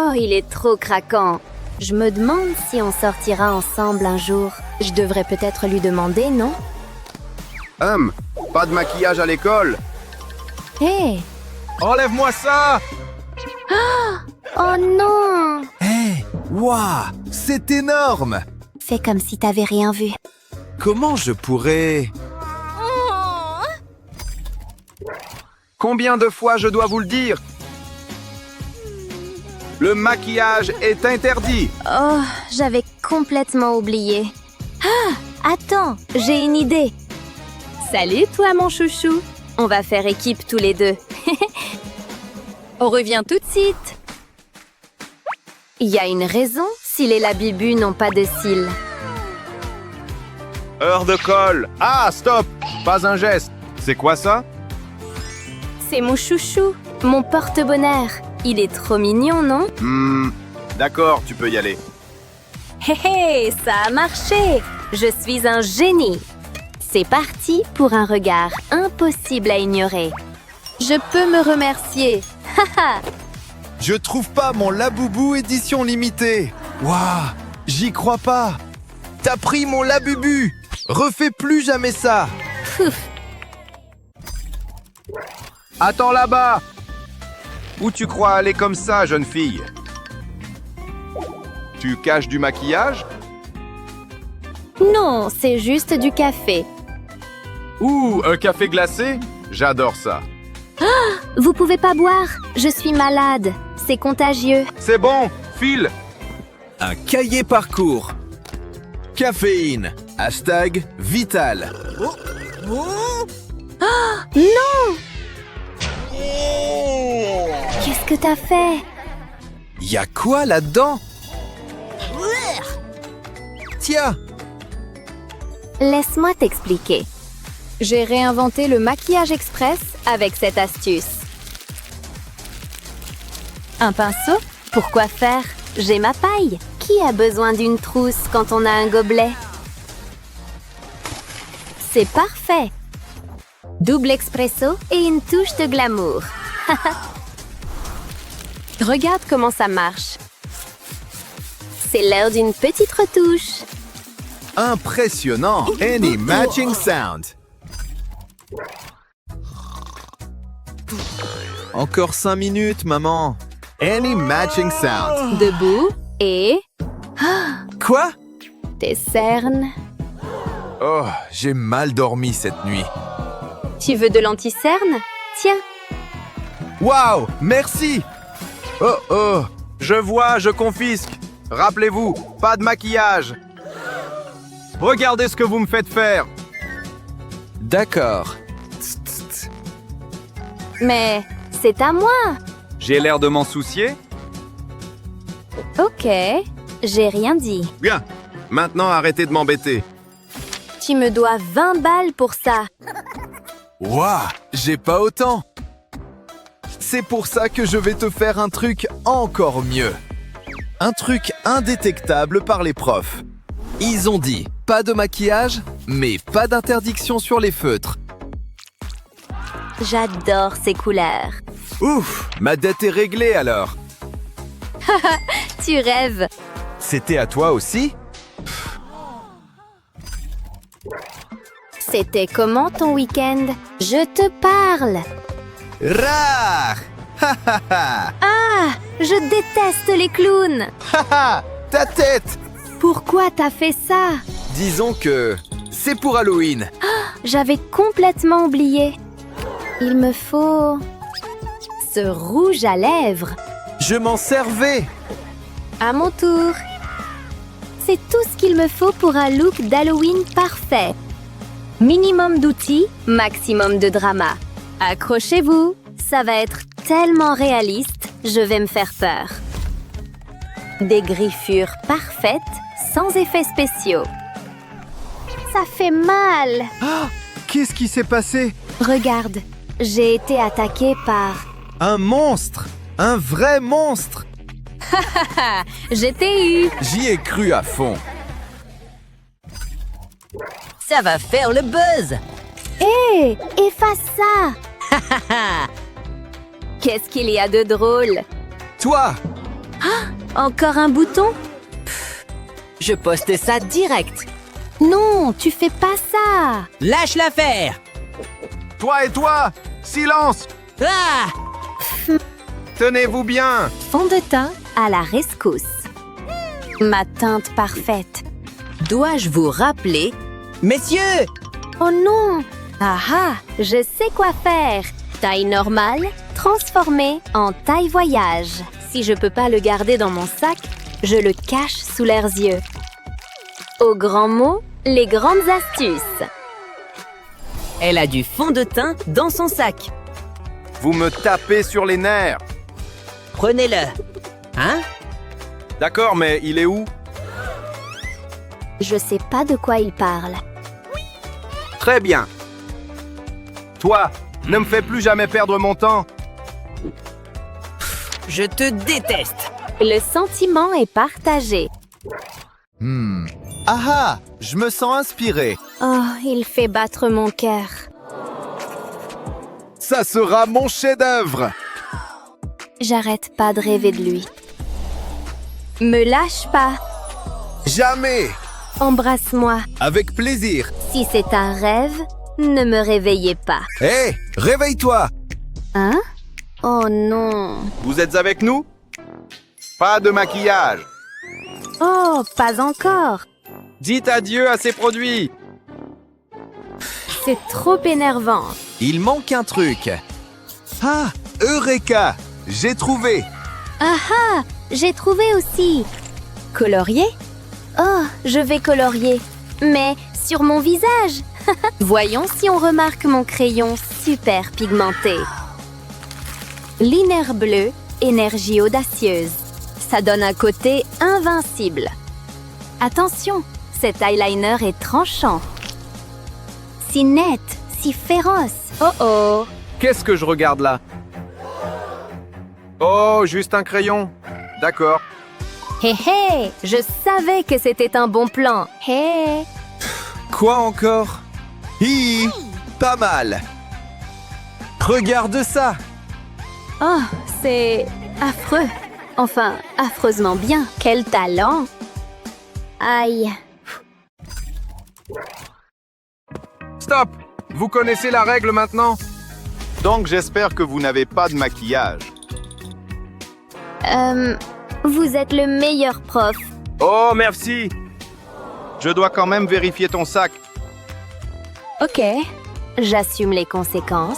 Oh, il est trop craquant. Je me demande si on sortira ensemble un jour. Je devrais peut-être lui demander, non? Pas de maquillage à l'école. Hé! Enlève-moi ça! Oh non! Hé, waouh, c'est énorme! Fais comme si t'avais rien vu. Comment je pourrais... Combien de fois je dois vous le dire? Le maquillage est interdit. Oh, j'avais complètement oublié. Ah! Attends, j'ai une idée. Salut toi, mon chouchou. On va faire équipe tous les deux. On revient tout de suite. Il y a une raison si les labibus n'ont pas de cils. Heure de colle. Ah, stop! Pas un geste. C'est quoi ça? C'est mon chouchou, mon porte-bonheur. Il est trop mignon, non? D'accord, tu peux y aller. Hé hé, ça a marché! Je suis un génie! C'est parti pour un regard impossible à ignorer. Je peux me remercier. Haha! Je trouve pas mon Laboubou édition limitée. Waouh, j'y crois pas. T'as pris mon Labubu. Refais plus jamais ça. Pouf! Attends là-bas! Où tu crois aller comme ça, jeune fille? Tu caches du maquillage? Non, c'est juste du café. Ouh, un café glacé? J'adore ça. Vous pouvez pas boire, je suis malade. C'est contagieux. C'est bon, file! Un cahier parcours. Caféine. Hashtag vital. Non! Qu'est-ce que t'as fait? Y a quoi là-dedans? Tiens, Laisse-moi t'expliquer. J'ai réinventé le maquillage express avec cette astuce. Un pinceau? Pourquoi faire? J'ai ma paille. Qui a besoin d'une trousse quand on a un gobelet? C'est parfait. Double expresso et une touche de glamour. Regarde comment ça marche. C'est l'heure d'une petite retouche. impressionnant. Any matching sound. Encore 5 minutes, maman. Any matching sound. Debout et Quoi? tes cernes. Oh, j'ai mal dormi cette nuit. Tu veux de l'anti-cerne? Tiens. Waouh, merci. Oh, je vois, je confisque. Rappelez-vous, pas de maquillage. Regardez ce que vous me faites faire. D'accord. Mais c'est à moi. J'ai l'air de m'en soucier? Ok, j'ai rien dit. Bien, maintenant arrêtez de m'embêter. Tu me dois 20 balles pour ça. Waouh, j'ai pas autant. C'est pour ça que je vais te faire un truc encore mieux. Un truc indétectable par les profs. Ils ont dit pas de maquillage, mais pas d'interdiction sur les feutres. J'adore ces couleurs. Ouf, ma dette est réglée alors. Tu rêves. C'était à toi aussi? C'était comment ton week-end? Je te parle. Rare! Ha ha ha! Ah, je déteste les clowns. Ha ha! Ta tête! Pourquoi t'as fait ça? Disons que c'est pour Halloween. J'avais complètement oublié. Il me faut ce rouge à lèvres. Je m'en servais. À mon tour. C'est tout ce qu'il me faut pour un look d'Halloween parfait. Minimum d'outils, maximum de drama. Accrochez-vous, ça va être tellement réaliste, je vais me faire peur. Des griffures parfaites, sans effets spéciaux. Ça fait mal. Qu'est-ce qui s'est passé? Regarde, j'ai été attaquée par... Un monstre! Un vrai monstre! Je t'ai eu. J'y ai cru à fond. Ça va faire le buzz. Hé, efface ça. Qu'est-ce qu'il y a de drôle? Toi! Encore un bouton? Je poste ça direct. Non, tu fais pas ça. Lâche l'affaire. Toi et toi, silence! Ah! Tenez-vous bien! Fond de teint à la rescousse. Ma teinte parfaite. Dois-je vous rappeler? Messieurs! Oh non! Ah ah, je sais quoi faire. Taille normale, transformée en taille voyage. Si je peux pas le garder dans mon sac, je le cache sous leurs yeux. Aux grands mots, les grandes astuces. Elle a du fond de teint dans son sac. Vous me tapez sur les nerfs! Prenez-le. Hein? D'accord, mais il est où? Je sais pas de quoi il parle. Très bien. Toi, ne me fais plus jamais perdre mon temps. Je te déteste. Le sentiment est partagé. Ah ah, je me sens inspiré. Oh, il fait battre mon cœur. Ça sera mon chef-d'œuvre. J'arrête pas de rêver de lui. Me lâche pas. Jamais. Embrasse-moi. Avec plaisir. Si c'est un rêve, ne me réveillez pas. Hé, réveille-toi. Hein? Oh non. Vous êtes avec nous? Pas de maquillage. Oh, pas encore. Dites adieu à ces produits. C'est trop énervant. Il manque un truc. Ah, Eureka, j'ai trouvé. Ah ah, j'ai trouvé aussi. Colorier? Oh, je vais colorier. Mais sur mon visage. Voyons si on remarque mon crayon super pigmenté. Liner bleu, énergie audacieuse. Ça donne un côté invincible. Attention, cet eyeliner est tranchant. Si net, si féroce. Oh oh. Qu'est-ce que je regarde là? Oh, juste un crayon. D'accord. Hé hé, je savais que c'était un bon plan. Hé. Quoi encore? Hi, pas mal. Regarde ça. Oh, c'est affreux. Enfin, affreusement bien. Quel talent. Aïe. Stop! Vous connaissez la règle maintenant? Donc j'espère que vous n'avez pas de maquillage. Vous êtes le meilleur prof. Oh, merci! Je dois quand même vérifier ton sac. Ok, j'assume les conséquences.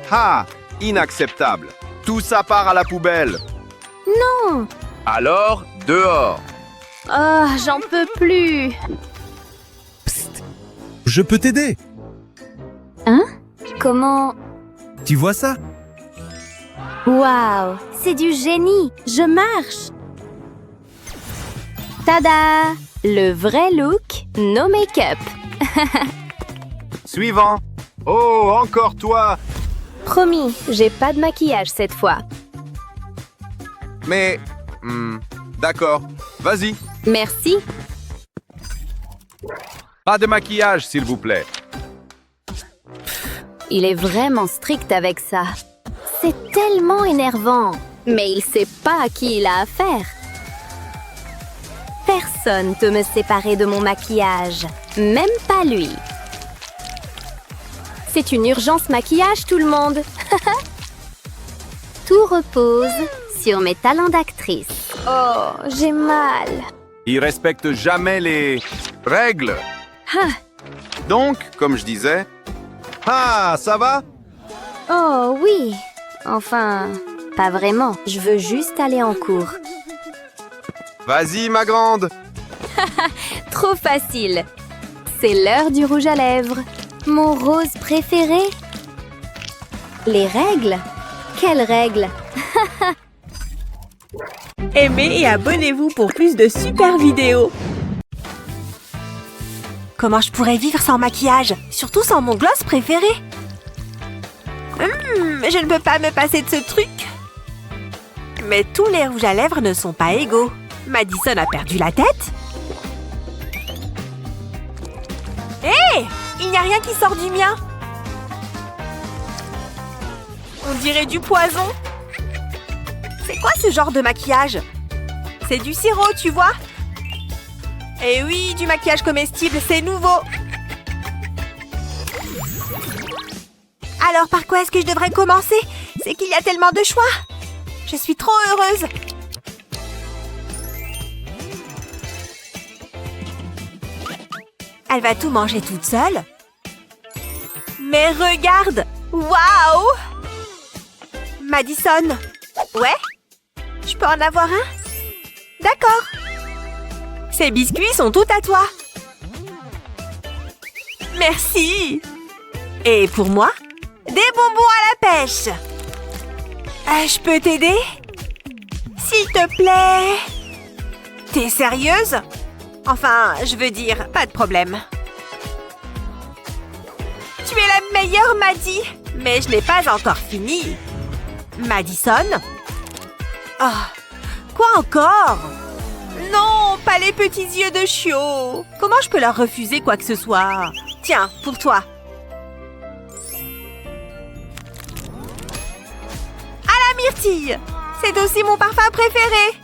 Ah! Inacceptable. Tout ça part à la poubelle. Non. Alors, dehors. Oh, j'en peux plus. Je peux t'aider. Comment? Tu vois ça? Waouh, c'est du génie. Je marche. Tada! Le vrai look, no make-up. Suivant. Oh, encore toi. Promis, j'ai pas de maquillage cette fois. Mais... d'accord. Vas-y. Merci. Pas de maquillage, s'il vous plaît. Il est vraiment strict avec ça. C'est tellement énervant. Mais il sait pas à qui il a affaire. Personne peut me séparer de mon maquillage. Même pas lui. C'est une urgence maquillage, tout le monde. Tout repose sur mes talents d'actrice. Oh, j'ai mal. Il respecte jamais les règles. Ah. Donc, comme je disais... Ah, ça va? Oh oui. Enfin, pas vraiment. Je veux juste aller en cours. Vas-y, ma grande. Trop facile. C'est l'heure du rouge à lèvres. Mon rose préféré. Les règles? Quelles règles? Aimez et abonnez-vous pour plus de super vidéos. Comment je pourrais vivre sans maquillage, surtout sans mon gloss préféré? Je ne peux pas me passer de ce truc. Mais tous les rouges à lèvres ne sont pas égaux. Madison a perdu la tête. Hé! Il n'y a rien qui sort du mien. On dirait du poison. C'est quoi ce genre de maquillage? C'est du sirop, tu vois? Eh oui, du maquillage comestible, c'est nouveau. Alors, par quoi est-ce que je devrais commencer? C'est qu'il y a tellement de choix. Je suis trop heureuse. Elle va tout manger toute seule. Mais regarde! Waouh! Madison! Ouais? Je peux en avoir un? D'accord. Ces biscuits sont tout à toi. Merci. Et pour moi, des bonbons à la pêche. Je peux t'aider? S'il te plaît. T'es sérieuse? Enfin, je veux dire, pas de problème. Tu es la meilleure, Maddie. Mais je n'ai pas encore fini. Madison? Oh, quoi encore? Non, pas les petits yeux de chiot. Comment je peux leur refuser quoi que ce soit? Tiens, pour toi. À la myrtille. C'est aussi mon parfum préféré.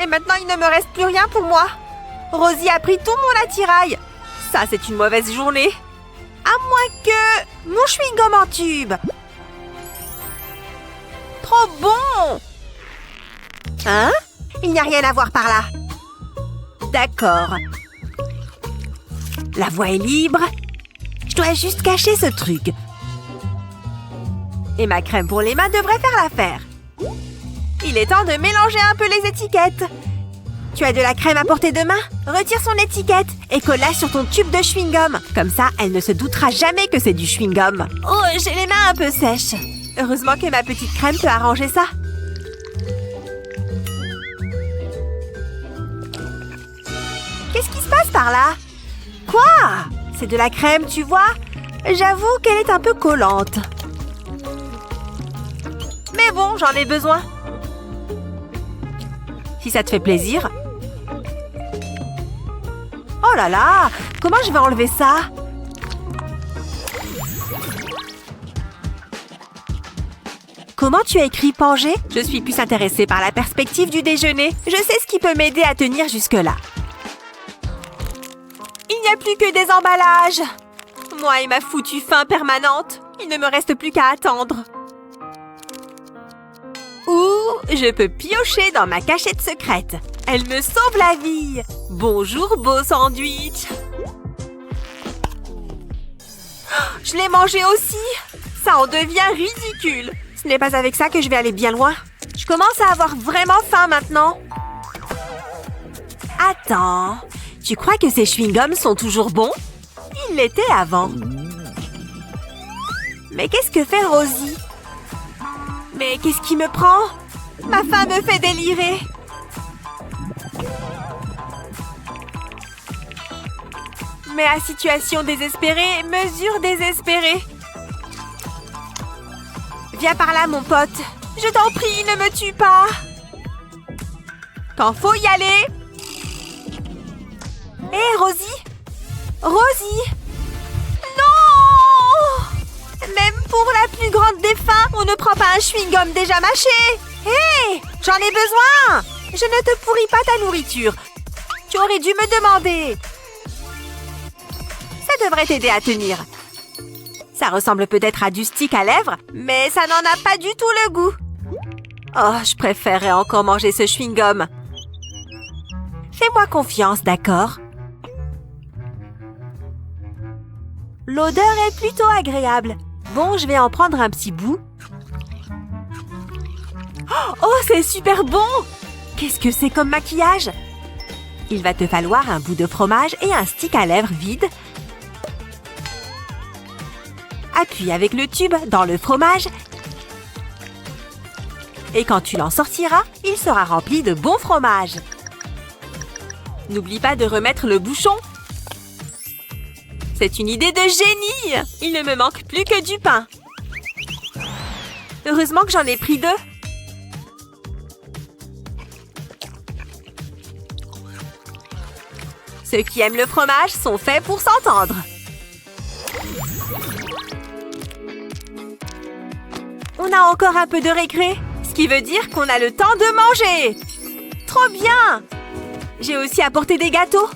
Et maintenant, il ne me reste plus rien pour moi. Rosie a pris tout mon attirail. Ça, c'est une mauvaise journée. À moins que... mon chewing-gum en tube. Trop bon! Hein? Il n'y a rien à voir par là. D'accord. La voie est libre. Je dois juste cacher ce truc. Et ma crème pour les mains devrait faire l'affaire. Il est temps de mélanger un peu les étiquettes. Tu as de la crème à portée de main? Retire son étiquette et colle-la sur ton tube de chewing-gum. Comme ça, elle ne se doutera jamais que c'est du chewing-gum. Oh, j'ai les mains un peu sèches. Heureusement que ma petite crème peut arranger ça. Qu'est-ce qui se passe par là? Quoi? C'est de la crème, tu vois? J'avoue qu'elle est un peu collante. Mais bon, j'en ai besoin. Si ça te fait plaisir. Oh là là! Comment je vais enlever ça? Comment tu as écrit Pangée? Je suis plus intéressée par la perspective du déjeuner. Je sais ce qui peut m'aider à tenir jusque-là. Il n'y a plus que des emballages. Moi et ma foutue faim permanente. Il ne me reste plus qu'à attendre. Ou je peux piocher dans ma cachette secrète. Elle me sauve la vie. Bonjour, beau sandwich. Je l'ai mangé aussi. Ça en devient ridicule. Ce n'est pas avec ça que je vais aller bien loin. Je commence à avoir vraiment faim maintenant. Attends, tu crois que ces chewing-gums sont toujours bons? Ils l'étaient avant. Mais qu'est-ce que fait Rosie? Mais qu'est-ce qui me prend? Ma faim me fait délirer. Mais à situation désespérée, mesure désespérée. Viens par là, mon pote. Je t'en prie, ne me tue pas. Quand faut y aller. Hé, Rosie? Rosie? Non! Même pour la plus grande des faims, on ne prend pas un chewing-gum déjà mâché. Hé! J'en ai besoin! Je ne te pourris pas ta nourriture. Tu aurais dû me demander. Ça devrait t'aider à tenir. Ça ressemble peut-être à du stick à lèvres, mais ça n'en a pas du tout le goût. Oh, je préférerais encore manger ce chewing-gum. Fais-moi confiance, d'accord? L'odeur est plutôt agréable. Bon, je vais en prendre un petit bout. Oh, c'est super bon! Qu'est-ce que c'est comme maquillage? Il va te falloir un bout de fromage et un stick à lèvres vide. Appuie avec le tube dans le fromage. Et quand tu l'en sortiras, il sera rempli de bon fromage. N'oublie pas de remettre le bouchon. C'est une idée de génie! Il ne me manque plus que du pain. Heureusement que j'en ai pris 2. Ceux qui aiment le fromage sont faits pour s'entendre. On a encore un peu de récré, ce qui veut dire qu'on a le temps de manger. Trop bien! J'ai aussi apporté des gâteaux.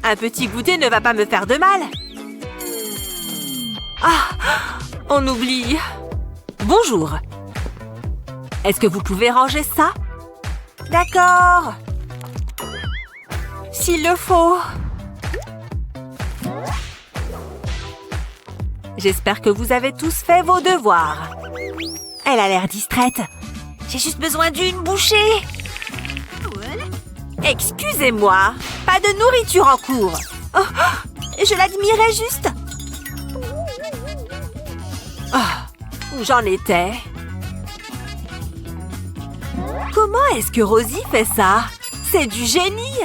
Un petit goûter ne va pas me faire de mal. Ah, on oublie. Bonjour. Est-ce que vous pouvez ranger ça? D'accord. S'il le faut. J'espère que vous avez tous fait vos devoirs. Elle a l'air distraite. J'ai juste besoin d'une bouchée. Excusez-moi, pas de nourriture en cours. Oh, je l'admirais juste. Oh, où j'en étais? Comment est-ce que Rosie fait ça? C'est du génie!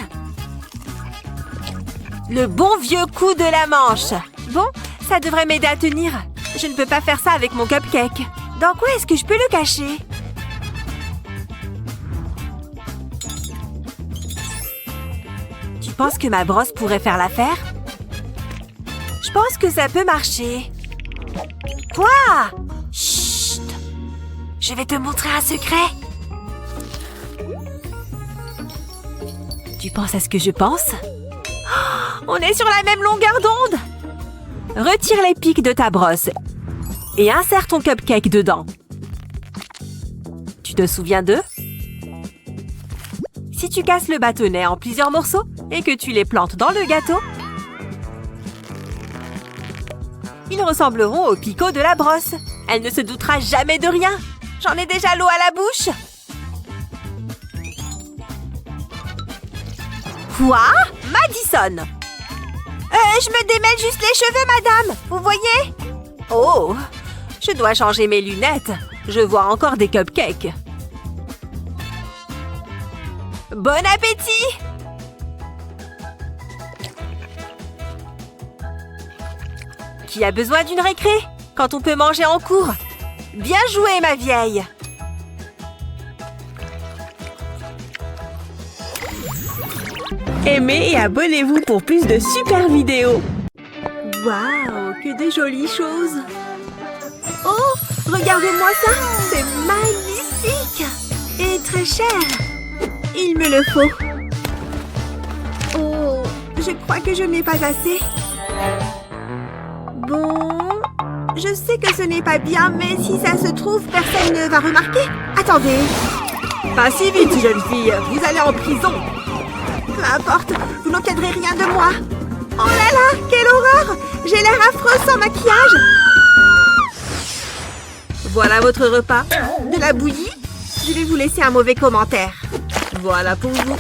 Le bon vieux coup de la manche. Bon, ça devrait m'aider à tenir. Je ne peux pas faire ça avec mon cupcake. Dans quoi est-ce que je peux le cacher? Tu penses que ma brosse pourrait faire l'affaire? Je pense que ça peut marcher. Quoi? Chut! Je vais te montrer un secret. Tu penses à ce que je pense? Oh, on est sur la même longueur d'onde! Retire les pics de ta brosse et insère ton cupcake dedans. Tu te souviens d'eux? Si tu casses le bâtonnet en plusieurs morceaux et que tu les plantes dans le gâteau, ils ressembleront aux picots de la brosse. Elle ne se doutera jamais de rien. J'en ai déjà l'eau à la bouche. Quoi? Madison! Je me démêle juste les cheveux, madame. Vous voyez? Oh, je dois changer mes lunettes. Je vois encore des cupcakes. Bon appétit! Qui a besoin d'une récré quand on peut manger en cours? Bien joué, ma vieille! Aimez et abonnez-vous pour plus de super vidéos. Waouh, que de jolies choses! Oh, regardez-moi ça! C'est magnifique! Et très cher! Il me le faut! Oh, je crois que je n'ai pas assez. Bon, je sais que ce n'est pas bien, mais si ça se trouve, personne ne va remarquer. Attendez! Pas si vite, jeune fille! Vous allez en prison! Peu importe, vous n'obtiendrez rien de moi. Oh là là, quelle horreur! J'ai l'air affreux sans maquillage. Voilà votre repas. De la bouillie? Je vais vous laisser un mauvais commentaire. Voilà pour vous.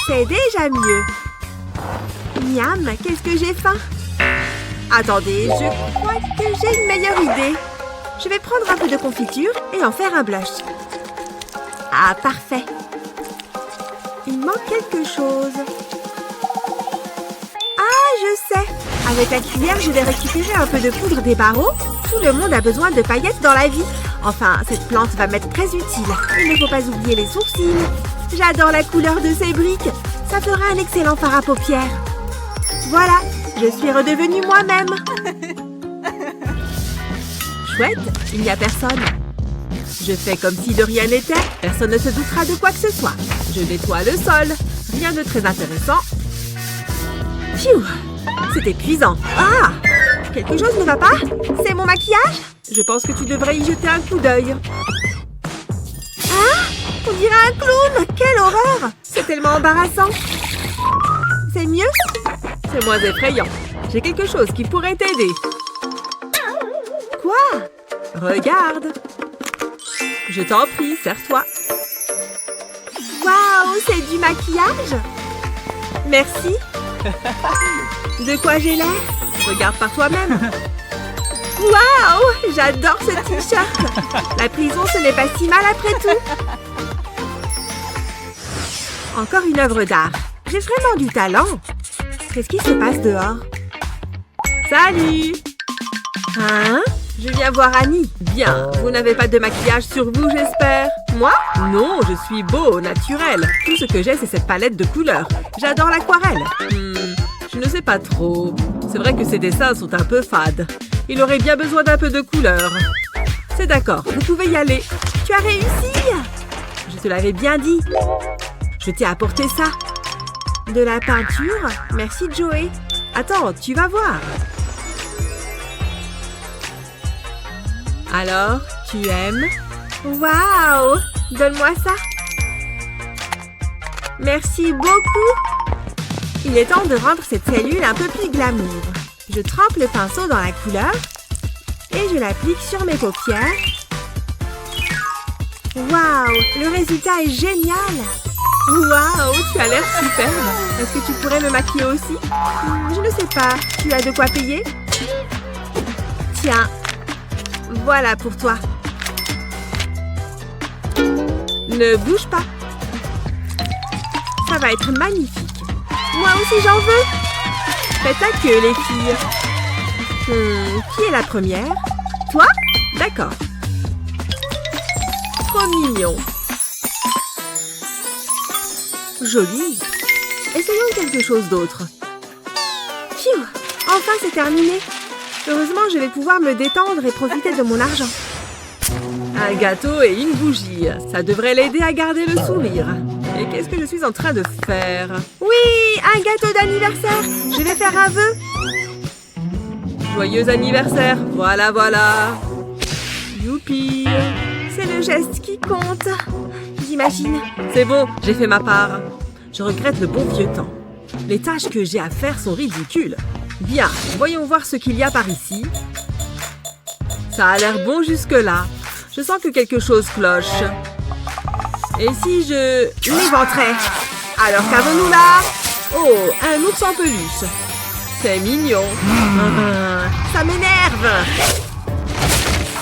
C'est déjà mieux. Miam, qu'est-ce que j'ai faim. Attendez, je crois que j'ai une meilleure idée. Je vais prendre un peu de confiture et en faire un blush. Ah, parfait. Il manque quelque chose. Ah, je sais. Avec la cuillère, je vais récupérer un peu de poudre des barreaux. Tout le monde a besoin de paillettes dans la vie. Enfin, cette plante va m'être très utile. Il ne faut pas oublier les sourcils. J'adore la couleur de ces briques. Ça fera un excellent fard à paupières. Voilà, je suis redevenue moi-même. Chouette, il n'y a personne. Je fais comme si de rien n'était. Personne ne se doutera de quoi que ce soit. Je nettoie le sol. Rien de très intéressant. Pfiou! C'est épuisant. Ah! Quelque chose ne va pas? C'est mon maquillage? Je pense que tu devrais y jeter un coup d'œil. Ah! On dirait un clown! Quelle horreur! C'est tellement embarrassant. C'est mieux? C'est moins effrayant. J'ai quelque chose qui pourrait t'aider. Quoi? Regarde! Je t'en prie, sers-toi. Waouh, c'est du maquillage? Merci. De quoi j'ai l'air? Regarde par toi-même. Waouh, j'adore ce t-shirt. La prison, ce n'est pas si mal après tout. Encore une œuvre d'art. J'ai vraiment du talent. Qu'est-ce qui se passe dehors? Salut! Hein? Je viens voir Annie. Bien, vous n'avez pas de maquillage sur vous, j'espère. Moi? Non, je suis beau, naturel. Tout ce que j'ai, c'est cette palette de couleurs. J'adore l'aquarelle. Je ne sais pas trop. C'est vrai que ces dessins sont un peu fades. Il aurait bien besoin d'un peu de couleur. C'est d'accord, vous pouvez y aller. Tu as réussi! Je te l'avais bien dit. Je t'ai apporté ça. De la peinture? Merci, Joey. Attends, tu vas voir. Alors, tu aimes? Waouh! Donne-moi ça. Merci beaucoup. Il est temps de rendre cette cellule un peu plus glamour. Je trempe le pinceau dans la couleur et je l'applique sur mes paupières. Waouh! Le résultat est génial! Waouh, tu as l'air superbe. Est-ce que tu pourrais me maquiller aussi? Je ne sais pas. Tu as de quoi payer? Tiens. Voilà pour toi. Ne bouge pas. Ça va être magnifique. Moi aussi, j'en veux. Faites ta queue, les filles. Qui est la première? Toi? D'accord. Trop mignon. Joli. Essayons quelque chose d'autre. Phew! Enfin, c'est terminé. Heureusement, je vais pouvoir me détendre et profiter de mon argent. Un gâteau et une bougie. Ça devrait l'aider à garder le sourire. Et qu'est-ce que je suis en train de faire? Oui, un gâteau d'anniversaire. Je vais faire un vœu. Joyeux anniversaire. Voilà, voilà. Youpi. C'est le geste qui compte. J'imagine. C'est bon, j'ai fait ma part. Je regrette le bon vieux temps. Les tâches que j'ai à faire sont ridicules. Bien, voyons voir ce qu'il y a par ici. Ça a l'air bon jusque-là. Je sens que quelque chose cloche. Et si je l'éventrais? Alors qu'avons-nous là? Oh, un ours en peluche. C'est mignon. Ça m'énerve.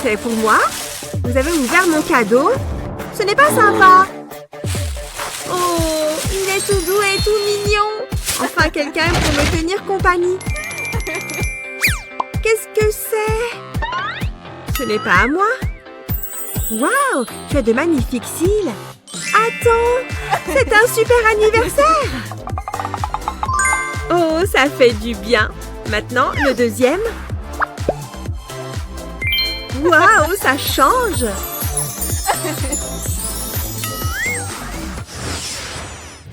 C'est pour moi? Vous avez ouvert mon cadeau? Ce n'est pas sympa. Oh, il est tout doux et tout mignon. Enfin, quelqu'un pour me tenir compagnie. Qu'est-ce que c'est? Ce n'est pas à moi. Waouh, tu as de magnifiques cils. Attends, c'est un super anniversaire. Oh, ça fait du bien. Maintenant, le deuxième. Waouh, ça change.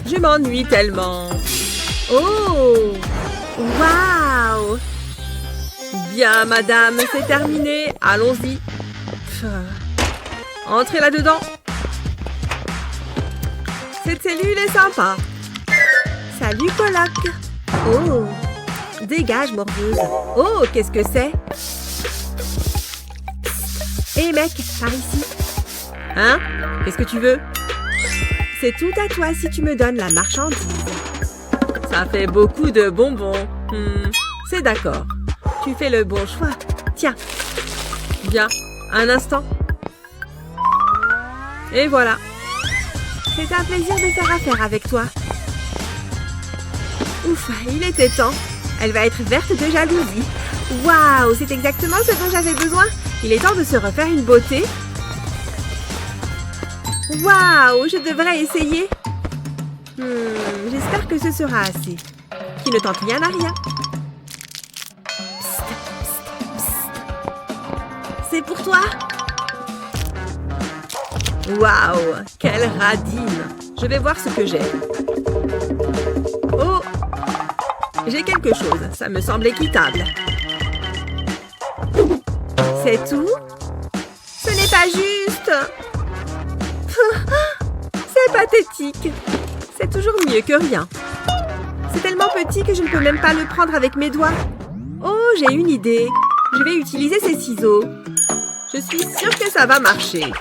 Je m'ennuie tellement. Oh, waouh. Bien, madame, c'est terminé. Allons-y. Entrez là-dedans. Cette cellule est sympa. Salut, coloc. Oh, dégage, morveuse. Oh, qu'est-ce que c'est? Hé, mec, par ici. Hein? Qu'est-ce que tu veux? C'est tout à toi si tu me donnes la marchandise. Ça fait beaucoup de bonbons. C'est d'accord. Tu fais le bon choix. Tiens. Bien, un instant. Et voilà. C'est un plaisir de faire affaire avec toi. Ouf, il était temps. Elle va être verte de jalousie. Waouh, c'est exactement ce dont j'avais besoin. Il est temps de se refaire une beauté. Waouh, je devrais essayer. J'espère que ce sera assez. Qui ne tente rien à rien. Psst, psst, psst. C'est pour toi. Waouh, quelle radine. Je vais voir ce que j'ai. Oh, j'ai quelque chose. Ça me semble équitable. C'est tout? Ce n'est pas juste. C'est pathétique. C'est toujours mieux que rien. C'est tellement petit que je ne peux même pas le prendre avec mes doigts. Oh, j'ai une idée. Je vais utiliser ces ciseaux. Je suis sûre que ça va marcher.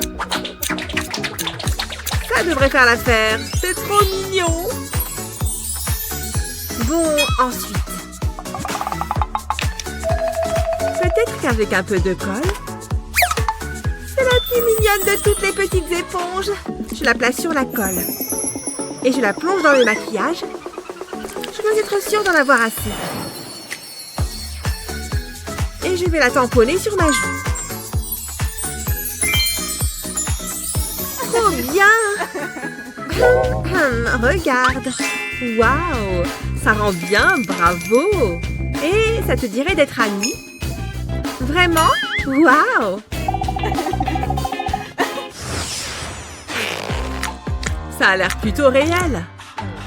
Ça devrait faire l'affaire. C'est trop mignon. Bon, ensuite. Peut-être qu'avec un peu de colle. C'est la plus mignonne de toutes les petites éponges. Je la place sur la colle. Et je la plonge dans le maquillage. Je dois être sûre d'en avoir assez. Et je vais la tamponner sur ma joue. Trop bien! Regarde! Waouh! Ça rend bien, bravo! Et ça te dirait d'être amie? Vraiment? Waouh! Ça a l'air plutôt réel.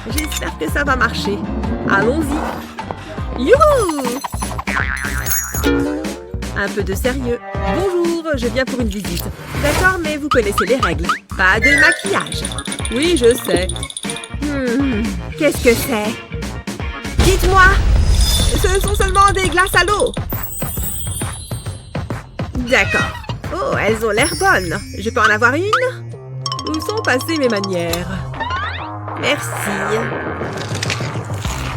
J'espère que ça va marcher. Allons-y. Youhou! Un peu de sérieux. Bonjour, je viens pour une visite. D'accord, mais vous connaissez les règles. Pas de maquillage. Oui, je sais. Qu'est-ce que c'est? Dites-moi! Ce sont seulement des glaces à l'eau. D'accord. Oh, elles ont l'air bonnes. Je peux en avoir une? Où sont passées mes manières? Merci.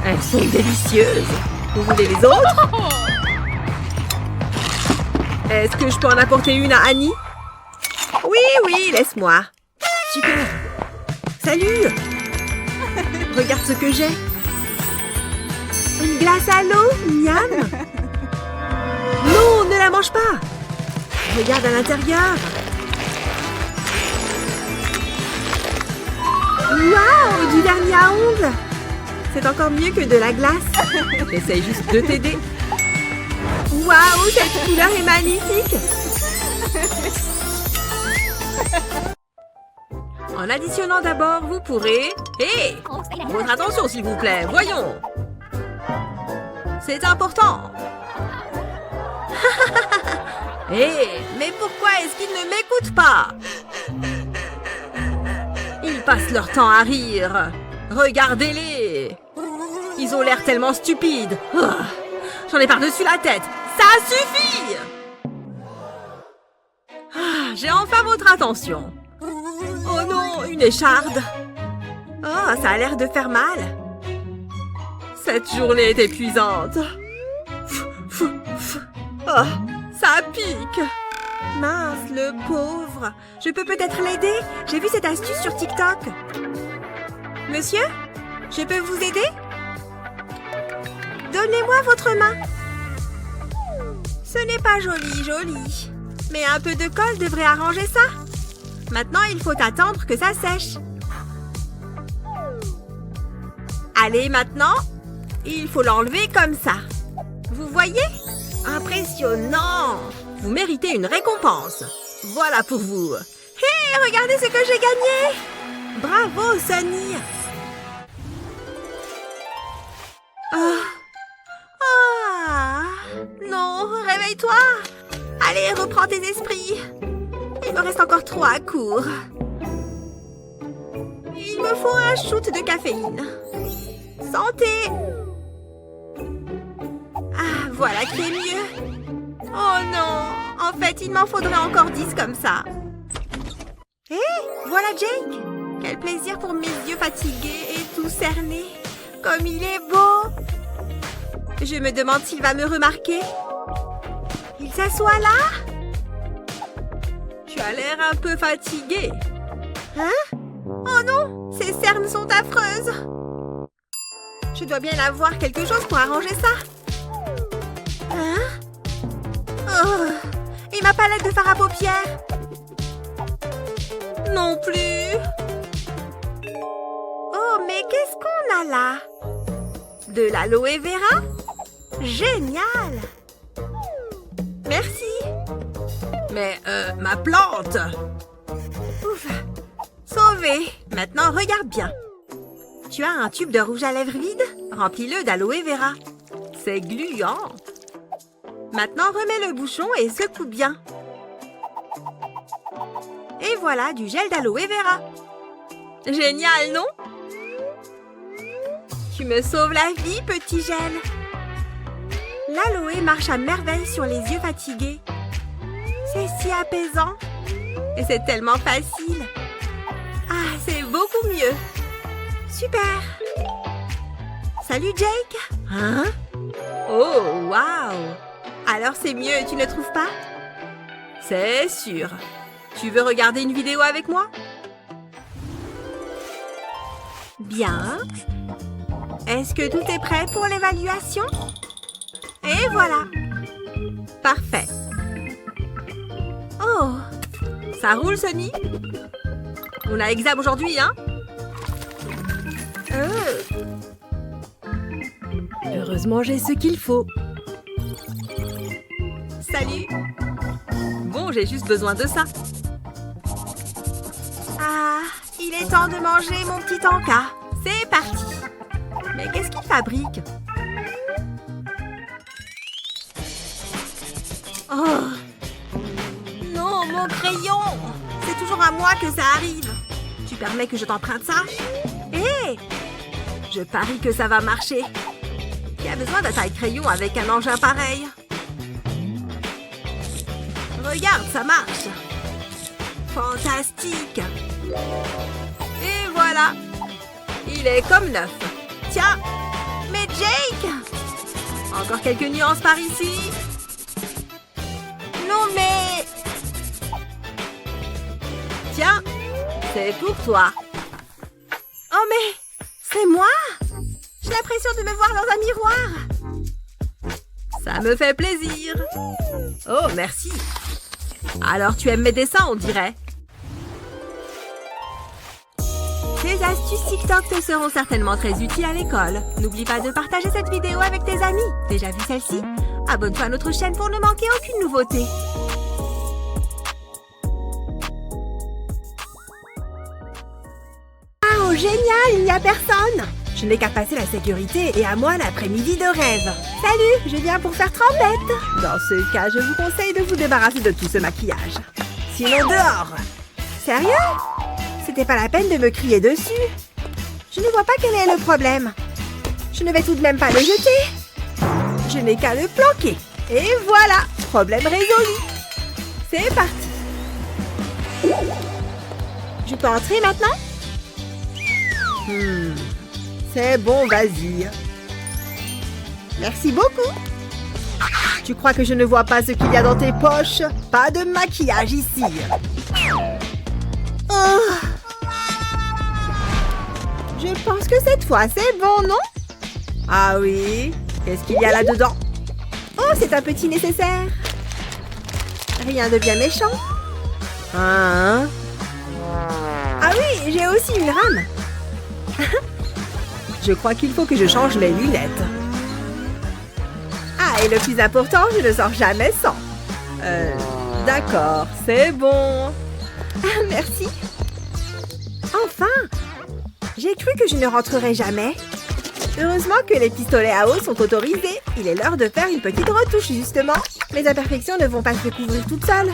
Elles sont délicieuses. Vous voulez les autres? Est-ce que je peux en apporter une à Annie? Oui, laisse-moi. Super. Salut. Regarde ce que j'ai. Une glace à l'eau, miam. Non, ne la mange pas. Regarde à l'intérieur. Waouh, du vernis à ongles. C'est encore mieux que de la glace. J'essaye juste de t'aider. Waouh, cette couleur est magnifique. En additionnant d'abord, vous pourrez... Hé! Votre attention, s'il vous plaît. Voyons. C'est important. Hé! Mais pourquoi est-ce qu'ils ne m'écoutent pas? Ils passent leur temps à rire. Regardez-les. Ils ont l'air tellement stupides. Ah, j'en ai par-dessus la tête. Ça suffit! Ah, j'ai enfin votre attention. Oh non, une écharde. Oh, ça a l'air de faire mal. Cette journée est épuisante. Oh, ça pique. Mince, le pauvre. Je peux peut-être l'aider? J'ai vu cette astuce sur TikTok. Monsieur, je peux vous aider? Donnez-moi votre main. Ce n'est pas joli. Mais un peu de colle devrait arranger ça. Maintenant, il faut attendre que ça sèche. Allez, maintenant, il faut l'enlever comme ça. Vous voyez? Impressionnant! Vous méritez une récompense. Voilà pour vous. Hé, regardez ce que j'ai gagné! Bravo, Sonny! Non, réveille-toi! Allez, reprends tes esprits. Il me reste encore 3 cours. Il me faut un shoot de caféine. Santé! Ah, voilà qui est mieux. Oh non! En fait, il m'en faudrait encore 10 comme ça. Hé, voilà Jake! Quel plaisir pour mes yeux fatigués et tout cernés. Comme il est beau! Je me demande s'il va me remarquer. Il s'assoit là? Tu as l'air un peu fatigué. Hein? Oh non! Ces cernes sont affreuses! Je dois bien avoir quelque chose pour arranger ça. Hein? Oh! Et ma palette de fard à paupières? Non plus. Oh, mais qu'est-ce qu'on a là? De l'aloe vera? Génial! Merci! Mais, ma plante! Ouf! Sauvé! Maintenant, regarde bien. Tu as un tube de rouge à lèvres vide? Remplis-le d'aloe vera. C'est gluant. Maintenant, remets le bouchon et secoue bien. Et voilà du gel d'aloe vera. Génial, non? Tu me sauves la vie, petit gel. L'aloe marche à merveille sur les yeux fatigués. C'est si apaisant. Et c'est tellement facile. Ah, c'est beaucoup mieux. Super. Salut, Jake. Hein? Oh, waouh! Alors c'est mieux, tu ne trouves pas? C'est sûr. Tu veux regarder une vidéo avec moi? Bien. Est-ce que tout est prêt pour l'évaluation? Et voilà. Parfait. Oh, Ça roule, Sonny? On a examen aujourd'hui, hein? Heureusement, j'ai ce qu'il faut. salut. Bon, j'ai juste besoin de ça. Ah, il Il est temps de manger mon petit encas. C'est parti. Mais qu'est-ce qu'il fabrique? Oh non, mon crayon! C'est toujours à moi que ça arrive. Tu permets que je t'emprunte ça? Hé! Je parie que ça va marcher. Qui a besoin d'un taille-crayon avec un engin pareil? Regarde, ça marche. Fantastique. Et voilà. Il est comme neuf. Tiens. Mais Jake! Encore quelques nuances par ici. Non mais... Tiens, c'est pour toi. Oh mais, c'est moi? J'ai l'impression de me voir dans un miroir. Ça me fait plaisir. Oh, merci. Alors tu aimes mes dessins, on dirait. Tes astuces TikTok te seront certainement très utiles à l'école. N'oublie pas de partager cette vidéo avec tes amis. Déjà vu celle-ci? Abonne-toi à notre chaîne pour ne manquer aucune nouveauté. Oh, génial, il n'y a personne. Je n'ai qu'à passer la sécurité et à moi l'après-midi de rêve. Salut, je viens pour faire trempette. Dans ce cas, je vous conseille de vous débarrasser de tout ce maquillage. Sinon dehors. Sérieux? C'était pas la peine de me crier dessus. Je ne vois pas quel est le problème. Je ne vais tout de même pas le jeter. Je n'ai qu'à le planquer. Et voilà, problème résolu. C'est parti. Je peux entrer maintenant? C'est bon, vas-y. Merci beaucoup. Tu crois que je ne vois pas ce qu'il y a dans tes poches? Pas de maquillage ici. Oh. Je pense que cette fois, c'est bon, non? Ah oui. Qu'est-ce qu'il y a là-dedans? Oh, c'est un petit nécessaire. Rien de bien méchant. Hein? Ah oui, j'ai aussi une rame. Je crois qu'il faut que je change mes lunettes. Ah, et le plus important, je ne sors jamais sans. D'accord, c'est bon. Ah, merci. Enfin, j'ai cru que je ne rentrerais jamais. Heureusement que les pistolets à eau sont autorisés. Il est l'heure de faire une petite retouche, justement. Mes imperfections ne vont pas se découvrir toutes seules.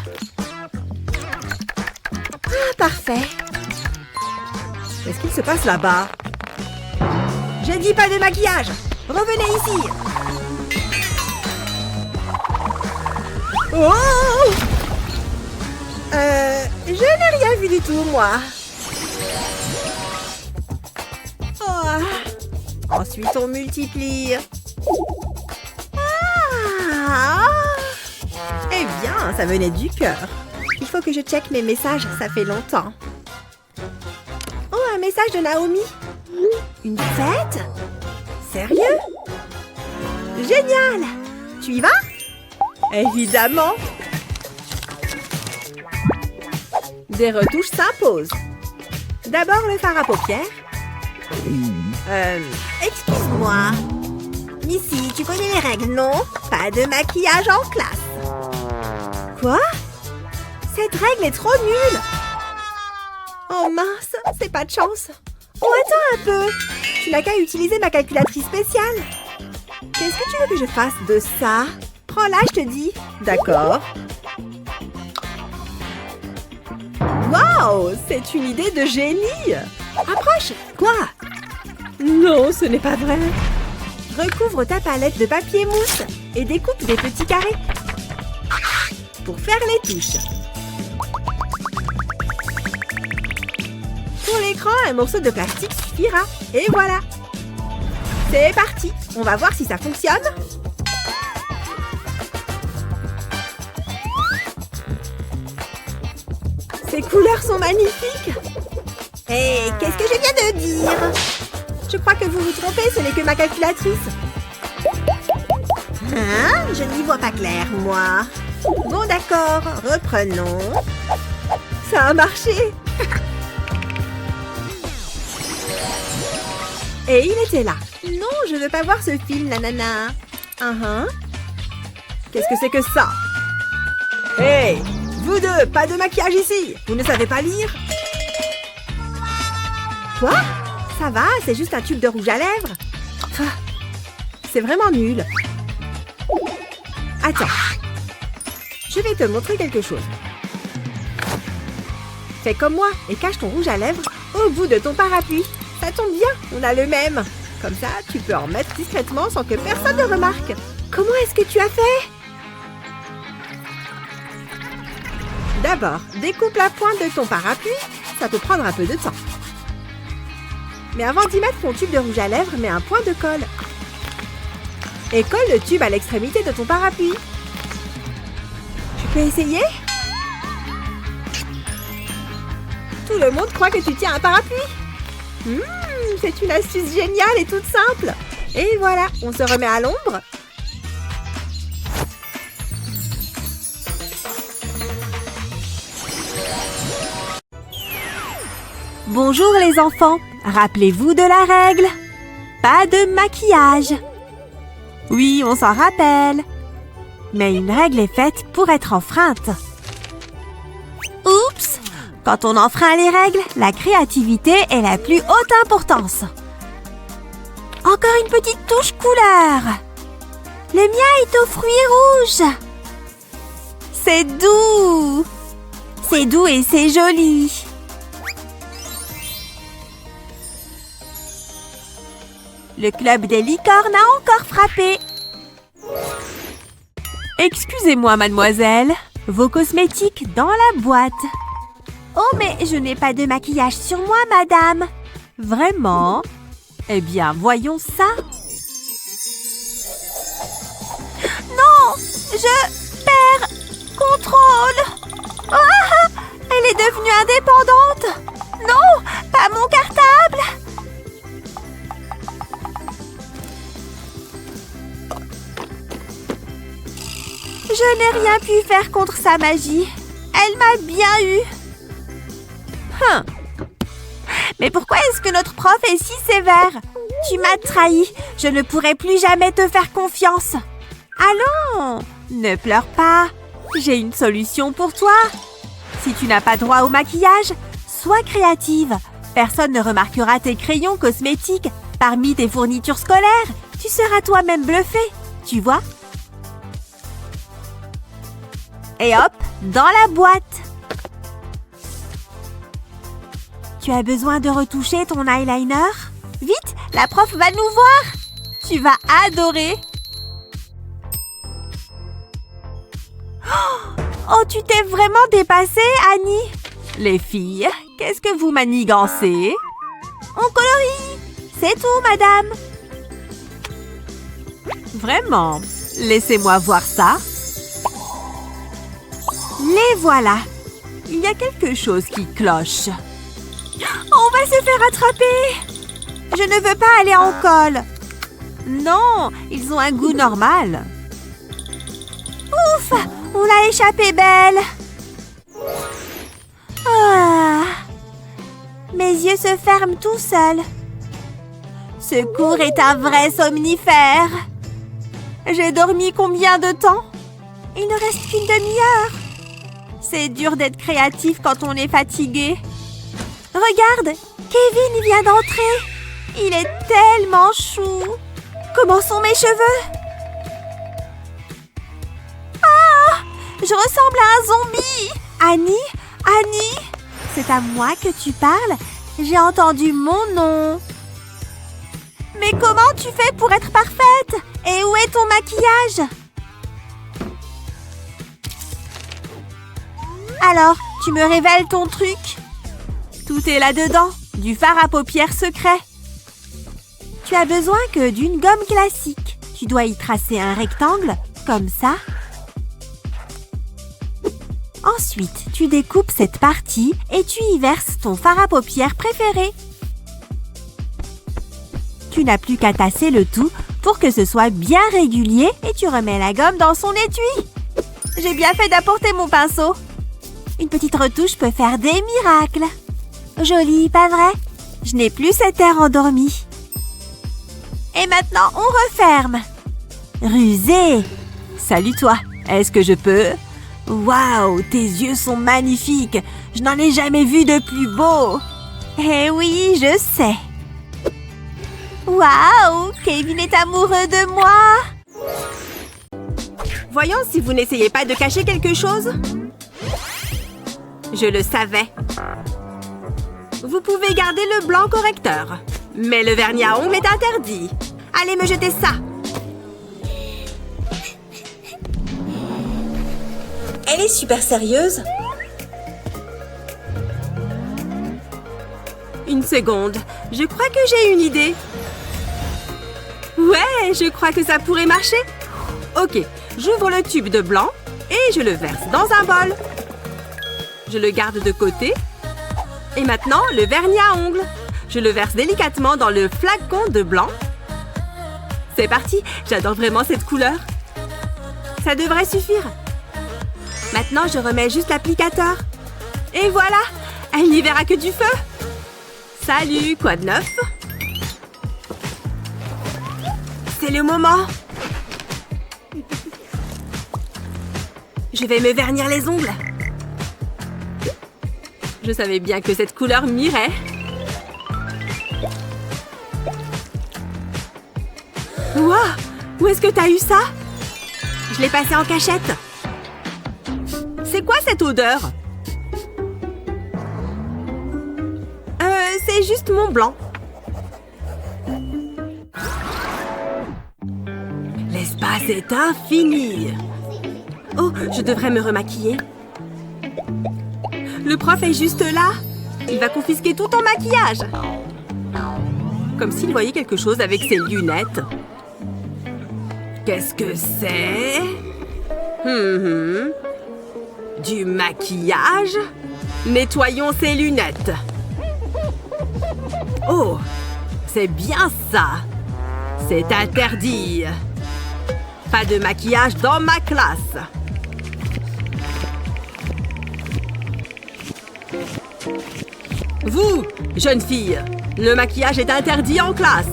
Ah, parfait. Qu'est-ce qu'il se passe là-bas? J'ai dit pas de maquillage. Revenez ici. Oh! Je n'ai rien vu du tout, moi. Oh. Ensuite, on multiplie. Ah! Eh bien, ça venait du cœur. Il faut que je check mes messages, ça fait longtemps. Oh, un message de Naomi. Une fête? Sérieux? Génial! Tu y vas? Évidemment! Des retouches s'imposent. D'abord le fard à paupières. Excuse-moi. Missy, tu connais les règles, non? Pas de maquillage en classe. Quoi? Cette règle est trop nulle. Oh mince, c'est pas de chance. Oh, attends un peu. Tu n'as qu'à utiliser ma calculatrice spéciale. Qu'est-ce que tu veux que je fasse de ça? Prends-la, je te dis. D'accord. Waouh, c'est une idée de génie. Approche. Quoi? Non, ce n'est pas vrai. Recouvre ta palette de papier mousse et découpe des petits carrés. Pour faire les touches. Pour l'écran, un morceau de plastique suffira. Et voilà. C'est parti. On va voir si ça fonctionne. Ces couleurs sont magnifiques. Hé, qu'est-ce que je viens de dire? Je crois que vous vous trompez, ce n'est que ma calculatrice. Hein? Je n'y vois pas clair, moi. Bon, d'accord, reprenons. Ça a marché. Et il était là. Non, je veux pas voir ce film, nanana. Qu'est-ce que c'est que ça? Hé, vous deux, pas de maquillage ici. Vous ne savez pas lire? Quoi? Ça va, c'est juste un tube de rouge à lèvres. Ah, c'est vraiment nul. Attends. Je vais te montrer quelque chose. Fais comme moi et cache ton rouge à lèvres au bout de ton parapluie. Ça tombe bien, on a le même. Comme ça, tu peux en mettre discrètement sans que personne ne remarque. Comment est-ce que tu as fait? D'abord, découpe la pointe de ton parapluie. Ça peut prendre un peu de temps. Mais avant d'y mettre ton tube de rouge à lèvres, mets un point de colle. Et colle le tube à l'extrémité de ton parapluie. Tu peux essayer? Tout le monde croit que tu tiens un parapluie. C'est une astuce géniale et toute simple. Et voilà, on se remet à l'ombre. Bonjour les enfants, rappelez-vous de la règle. Pas de maquillage. Oui, on s'en rappelle. Mais une règle est faite pour être enfreinte. Oups! Quand on enfreint les règles, la créativité est la plus haute importance. Encore une petite touche couleur. Le mien est aux fruits rouges. C'est doux. C'est doux et c'est joli. Le club des licornes a encore frappé. Excusez-moi, mademoiselle. Vos cosmétiques dans la boîte. Oh, mais je n'ai pas de maquillage sur moi, madame. Vraiment? Eh bien, voyons ça. Non! Je perds contrôle. Ah! Elle est devenue indépendante. Non! Pas mon cartable! Je n'ai rien pu faire contre sa magie. Elle m'a bien eu. Mais pourquoi est-ce que notre prof est si sévère? Tu m'as trahi. Je ne pourrai plus jamais te faire confiance. Allons, ne pleure pas. J'ai une solution pour toi. Si tu n'as pas droit au maquillage, sois créative. Personne ne remarquera tes crayons cosmétiques. Parmi tes fournitures scolaires, tu seras toi-même bluffé. Tu vois? Et hop, dans la boîte. Tu as besoin de retoucher ton eyeliner? Vite, la prof va nous voir. Tu vas adorer. Oh, tu t'es vraiment dépassée, Annie. Les filles, qu'est-ce que vous manigancez? On colorie. C'est tout, madame. Vraiment? Laissez-moi voir ça. Les voilà. Il y a quelque chose qui cloche. On va se faire attraper. Je ne veux pas aller en colle. Non, ils ont un goût normal. Ouf, on l'a échappé belle. Ah, mes yeux se ferment tout seuls. Ce cours est un vrai somnifère. J'ai dormi combien de temps? Il ne reste qu'une demi-heure. C'est dur d'être créatif quand on est fatigué. Regarde, Kevin vient d'entrer. Il est tellement chou. Comment sont mes cheveux? Ah, je ressemble à un zombie. Annie, c'est à moi que tu parles? J'ai entendu mon nom. Mais comment tu fais pour être parfaite? Et où est ton maquillage? Alors, tu me révèles ton truc? Tout est là-dedans, du fard à paupières secret. Tu as besoin que d'une gomme classique. Tu dois y tracer un rectangle, comme ça. Ensuite, tu découpes cette partie et tu y verses ton fard à paupières préféré. Tu n'as plus qu'à tasser le tout pour que ce soit bien régulier et tu remets la gomme dans son étui. J'ai bien fait d'apporter mon pinceau. Une petite retouche peut faire des miracles. Joli, pas vrai? Je n'ai plus cet air endormi. Et maintenant, on referme. Rusé. Salut toi, est-ce que je peux? Waouh, tes yeux sont magnifiques. Je n'en ai jamais vu de plus beau. Eh oui, je sais. Waouh, Kevin est amoureux de moi. Voyons si vous n'essayez pas de cacher quelque chose. Je le savais. Vous pouvez garder le blanc correcteur. Mais le vernis à ongles est interdit. Allez me jeter ça. Elle est super sérieuse. Une seconde. Je crois que j'ai une idée. Ouais, je crois que ça pourrait marcher. Ok, j'ouvre le tube de blanc et je le verse dans un bol. Je le garde de côté. Et maintenant, le vernis à ongles. Je le verse délicatement dans le flacon de blanc. C'est parti, j'adore vraiment cette couleur. Ça devrait suffire. Maintenant, je remets juste l'applicateur. Et voilà, elle n'y verra que du feu. Salut, quoi de neuf? C'est le moment. Je vais me vernir les ongles. Je savais bien que cette couleur m'irait. Wow! Où est-ce que t'as eu ça? Je l'ai passé en cachette. C'est quoi cette odeur? C'est juste mon blanc. L'espace est infini. Oh, je devrais me remaquiller. Le prof est juste là. Il va confisquer tout ton maquillage. Comme s'il voyait quelque chose avec ses lunettes. Qu'est-ce que c'est? Du maquillage? Nettoyons ses lunettes. Oh, c'est bien ça. C'est interdit. Pas de maquillage dans ma classe. Vous, jeune fille, le maquillage est interdit en classe.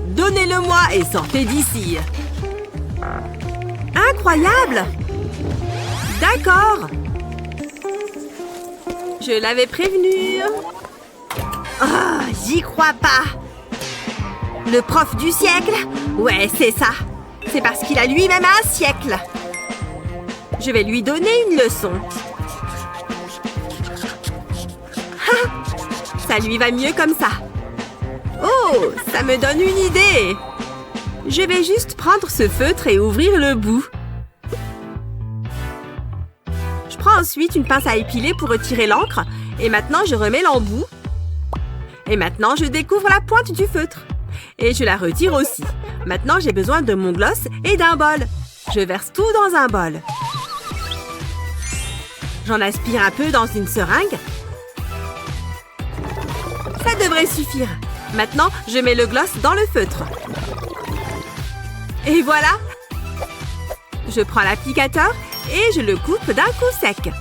Donnez-le-moi et sortez d'ici. Incroyable! D'accord. Je l'avais prévenu. Ah, j'y crois pas. Le prof du siècle? Ouais, c'est ça. C'est parce qu'il a lui-même un siècle. Je vais lui donner une leçon. Ça lui va mieux comme ça. Oh, ça me donne une idée. Je vais juste prendre ce feutre et ouvrir le bout. Je prends ensuite une pince à épiler pour retirer l'encre. Et maintenant, je remets l'embout. Et maintenant, je découvre la pointe du feutre. Et je la retire aussi. Maintenant, j'ai besoin de mon gloss et d'un bol. Je verse tout dans un bol. J'en aspire un peu dans une seringue. Ça devrait suffire. Maintenant, je mets le gloss dans le feutre. Et voilà! Je prends l'applicateur et je le coupe d'un coup sec.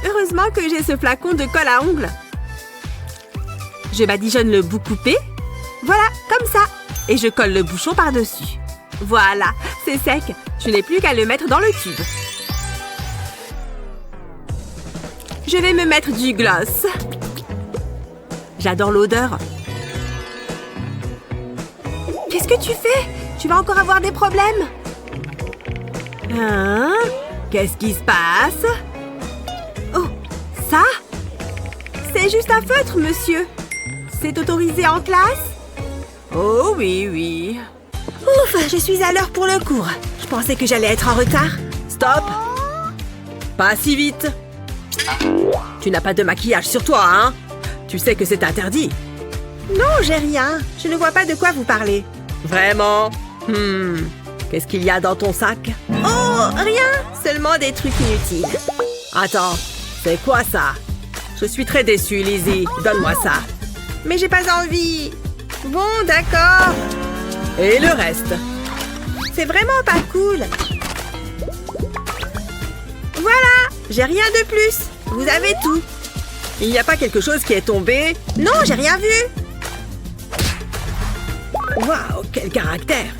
Heureusement que j'ai ce flacon de colle à ongles. Je badigeonne le bout coupé. Voilà, comme ça. Et je colle le bouchon par-dessus. Voilà, c'est sec. Je n'ai plus qu'à le mettre dans le tube. Je vais me mettre du gloss. J'adore l'odeur. Qu'est-ce que tu fais? Tu vas encore avoir des problèmes. Hein? Qu'est-ce qui se passe? Oh, ça? C'est juste un feutre, monsieur. C'est autorisé en classe? Oh oui, oui. Ouf, je suis à l'heure pour le cours. Je pensais que j'allais être en retard. Stop! Pas si vite. Tu n'as pas de maquillage sur toi, hein? Tu sais que c'est interdit. Non, j'ai rien. Je ne vois pas de quoi vous parlez. Vraiment? Qu'est-ce qu'il y a dans ton sac? Oh, rien. Seulement des trucs inutiles. Attends, c'est quoi ça? Je suis très déçue, Lizzie. Donne-moi ça. Mais j'ai pas envie. Bon, d'accord. Et le reste? C'est vraiment pas cool. Voilà, j'ai rien de plus. Vous avez tout. Il n'y a pas quelque chose qui est tombé? Non, j'ai rien vu. Waouh, quel caractère!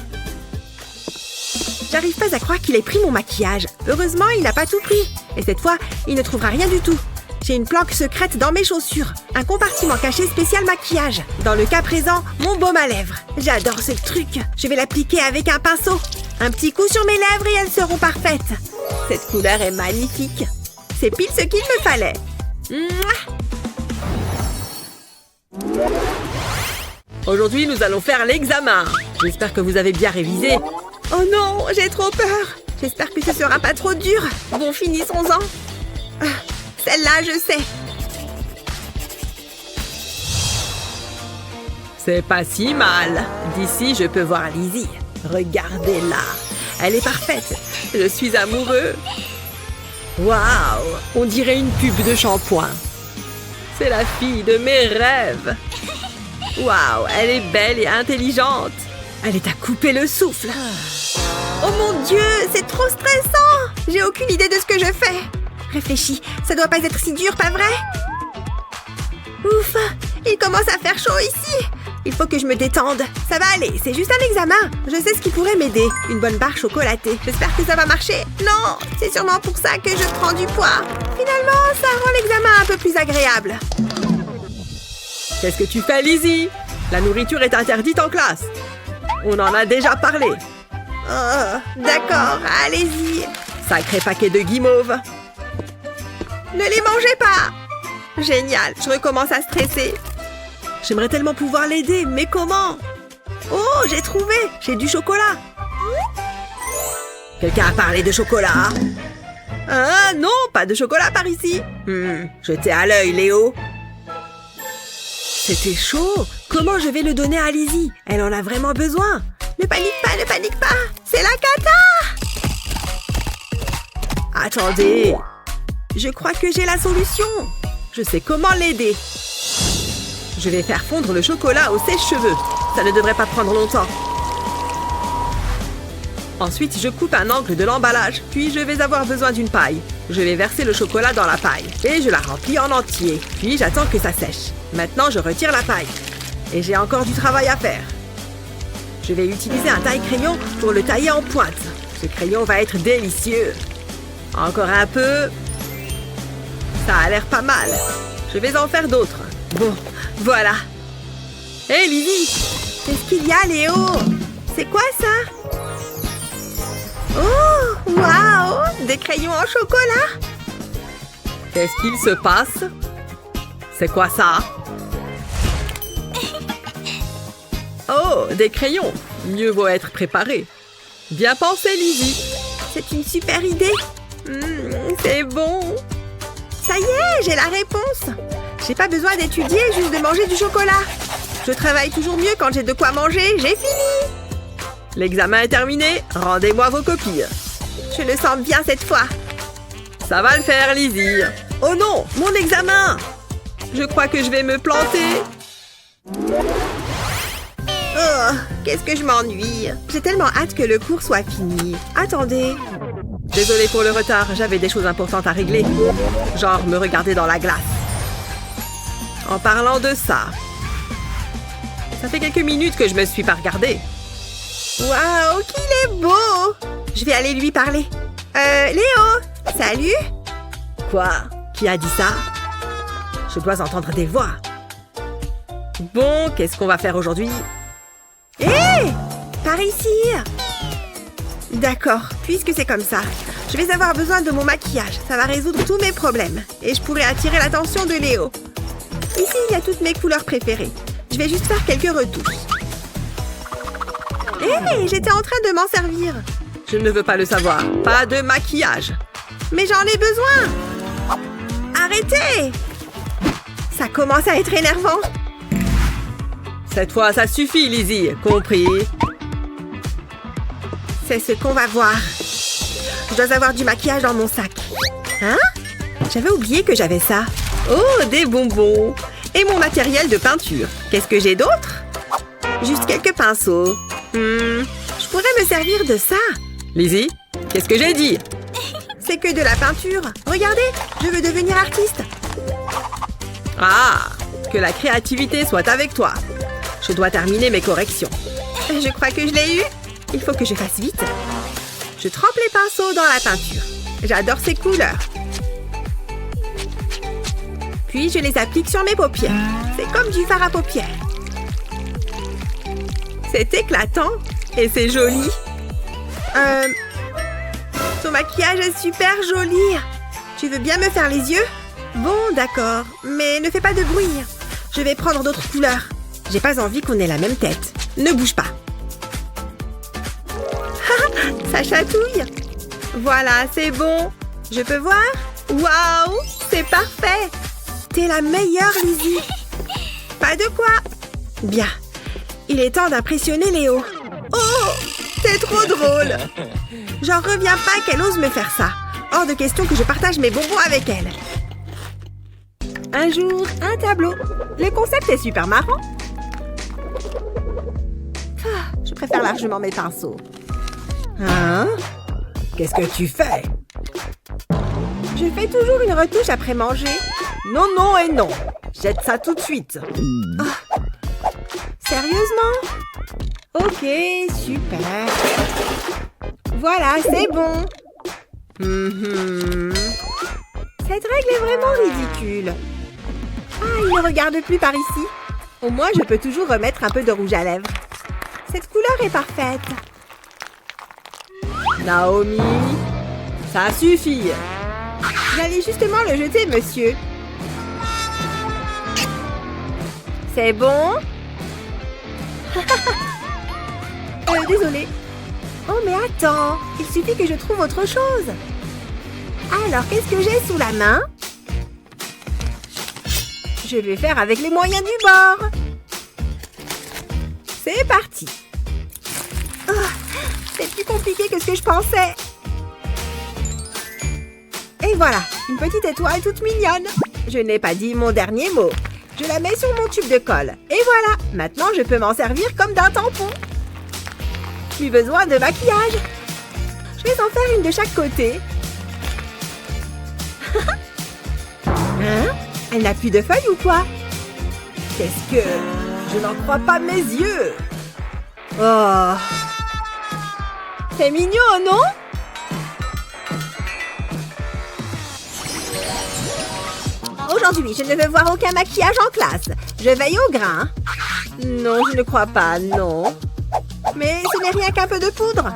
J'arrive pas à croire qu'il ait pris mon maquillage. Heureusement, il n'a pas tout pris. Et cette fois, il ne trouvera rien du tout. J'ai une planque secrète dans mes chaussures. Un compartiment caché spécial maquillage. Dans le cas présent, mon baume à lèvres. J'adore ce truc. Je vais l'appliquer avec un pinceau. Un petit coup sur mes lèvres et elles seront parfaites. Cette couleur est magnifique. C'est pile ce qu'il me fallait. Mouah. Aujourd'hui, nous allons faire l'examen. J'espère que vous avez bien révisé. Oh non, j'ai trop peur. J'espère que ce sera pas trop dur. Bon, finissons-en. Ah, celle-là, je sais. C'est pas si mal. D'ici, je peux voir Lizzie. Regardez-la. Elle est parfaite. Je suis amoureux. Waouh! On dirait une pub de shampoing. C'est la fille de mes rêves. Waouh! Elle est belle et intelligente. Elle est à couper le souffle. Oh mon Dieu, c'est trop stressant. J'ai aucune idée de ce que je fais. Réfléchis, ça doit pas être si dur, pas vrai? Ouf, il commence à faire chaud ici. Il faut que je me détende. Ça va aller, c'est juste un examen. Je sais ce qui pourrait m'aider. Une bonne barre chocolatée. J'espère que ça va marcher. Non, c'est sûrement pour ça que je prends du poids. Finalement, ça rend l'examen un peu plus agréable. Qu'est-ce que tu fais, Lizzie? La nourriture est interdite en classe. On en a déjà parlé. Oh, d'accord, allez-y. Sacré paquet de guimauves. Ne les mangez pas. Génial, je recommence à stresser. J'aimerais tellement pouvoir l'aider, mais comment? Oh, j'ai trouvé. J'ai du chocolat. Quelqu'un a parlé de chocolat? Ah non, pas de chocolat par ici. Jetez à l'œil, Léo. C'était chaud. Comment je vais le donner à Lizzie? Elle en a vraiment besoin. Ne panique pas. C'est la cata. Attendez. Je crois que j'ai la solution. Je sais comment l'aider. Je vais faire fondre le chocolat au sèche-cheveux. Ça ne devrait pas prendre longtemps. Ensuite, je coupe un angle de l'emballage. Puis, je vais avoir besoin d'une paille. Je vais verser le chocolat dans la paille. Et je la remplis en entier. Puis, j'attends que ça sèche. Maintenant, je retire la paille. Et j'ai encore du travail à faire. Je vais utiliser un taille-crayon pour le tailler en pointe. Ce crayon va être délicieux. Encore un peu. Ça a l'air pas mal. Je vais en faire d'autres. Bon, voilà. Hé, Lizzie! Qu'est-ce qu'il y a, Léo? C'est quoi ça? Oh, waouh! Des crayons en chocolat? Qu'est-ce qu'il se passe? C'est quoi ça? Oh, des crayons! Mieux vaut être préparé. Bien pensé, Lizzie. C'est une super idée. C'est bon. Ça y est, j'ai la réponse. J'ai pas besoin d'étudier, juste de manger du chocolat. Je travaille toujours mieux quand j'ai de quoi manger. J'ai fini. L'examen est terminé. Rendez-moi vos copies. Je le sens bien cette fois. Ça va le faire, Lizzie. Oh non, mon examen! Je crois que je vais me planter. Oh, qu'est-ce que je m'ennuie. J'ai tellement hâte que le cours soit fini. Attendez. Désolée pour le retard, j'avais des choses importantes à régler. Genre me regarder dans la glace. En parlant de ça, ça fait quelques minutes que je me suis pas regardée. Waouh, qu'il est beau! Je vais aller lui parler. Léo, salut? Quoi? Qui a dit ça? Je dois entendre des voix. Bon, qu'est-ce qu'on va faire aujourd'hui? Hé! Par ici! D'accord, puisque c'est comme ça, je vais avoir besoin de mon maquillage. Ça va résoudre tous mes problèmes. Et je pourrai attirer l'attention de Léo. Ici, il y a toutes mes couleurs préférées. Je vais juste faire quelques retouches. Hé, j'étais en train de m'en servir. Je ne veux pas le savoir. Pas de maquillage. Mais j'en ai besoin. Arrêtez! Ça commence à être énervant. Cette fois, ça suffit, Lizzie. Compris? C'est ce qu'on va voir. Je dois avoir du maquillage dans mon sac. Hein? J'avais oublié que j'avais ça. Oh, des bonbons. Et mon matériel de peinture. Qu'est-ce que j'ai d'autre? Juste quelques pinceaux. Je pourrais me servir de ça. Lizzie, qu'est-ce que j'ai dit? C'est que de la peinture. Regardez, je veux devenir artiste. Ah, que la créativité soit avec toi. Je dois terminer mes corrections. Je crois que je l'ai eu. Il faut que je fasse vite. Je trempe les pinceaux dans la peinture. J'adore ces couleurs. Puis je les applique sur mes paupières. C'est comme du fard à paupières. C'est éclatant et c'est joli. Ton maquillage est super joli. Tu veux bien me faire les yeux? Bon, d'accord, mais ne fais pas de bruit. Je vais prendre d'autres couleurs. J'ai pas envie qu'on ait la même tête. Ne bouge pas. Ça chatouille. Voilà, c'est bon. Je peux voir? Waouh, c'est parfait. T'es la meilleure, Lizzie. Pas de quoi. Bien. Il est temps d'impressionner Léo. Oh, c'est trop drôle. J'en reviens pas qu'elle ose me faire ça. Hors de question que je partage mes bonbons avec elle. Un jour, un tableau. Le concept est super marrant. Je préfère largement mes pinceaux. Hein? Qu'est-ce que tu fais? Je fais toujours une retouche après manger. Non, non et non. Jette ça tout de suite. Oh. Sérieusement? Ok, super. Voilà, c'est bon. Cette règle est vraiment ridicule. Ah, il ne regarde plus par ici. Au moins, je peux toujours remettre un peu de rouge à lèvres. Cette couleur est parfaite. Naomi, ça suffit. J'allais justement le jeter, monsieur. C'est bon? Désolée. Oh, mais attends. Il suffit que je trouve autre chose. Alors, qu'est-ce que j'ai sous la main? Je vais faire avec les moyens du bord. C'est parti. Oh, c'est plus compliqué que ce que je pensais. Et voilà, une petite étoile toute mignonne. Je n'ai pas dit mon dernier mot. Je la mets sur mon tube de colle. Et voilà, maintenant je peux m'en servir comme d'un tampon. Plus besoin de maquillage. Je vais en faire une de chaque côté. Hein? Elle n'a plus de feuilles ou quoi? Qu'est-ce que... Je n'en crois pas mes yeux. Oh. C'est mignon, non? Aujourd'hui, je ne veux voir aucun maquillage en classe. Je veille au grain. Non, je ne crois pas, non. Mais ce n'est rien qu'un peu de poudre.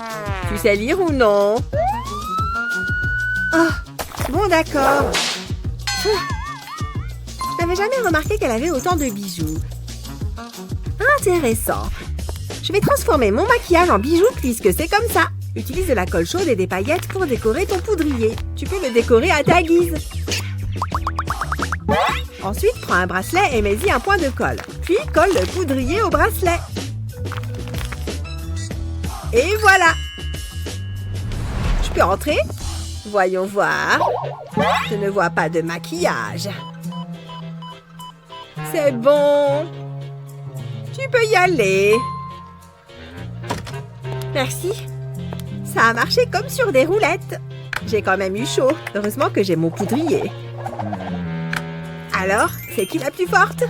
Tu sais lire ou non? Oh, bon, d'accord. Je n'avais jamais remarqué qu'elle avait autant de bijoux. Intéressant. Je vais transformer mon maquillage en bijoux puisque c'est comme ça. Utilise de la colle chaude et des paillettes pour décorer ton poudrier. Tu peux le décorer à ta guise. Ensuite, prends un bracelet et mets-y un point de colle. Puis, colle le poudrier au bracelet. Et voilà! Je peux entrer? Voyons voir. Je ne vois pas de maquillage. C'est bon. Tu peux y aller. Merci. Ça a marché comme sur des roulettes. J'ai quand même eu chaud. Heureusement que j'ai mon poudrier. Alors, c'est qui la plus forte?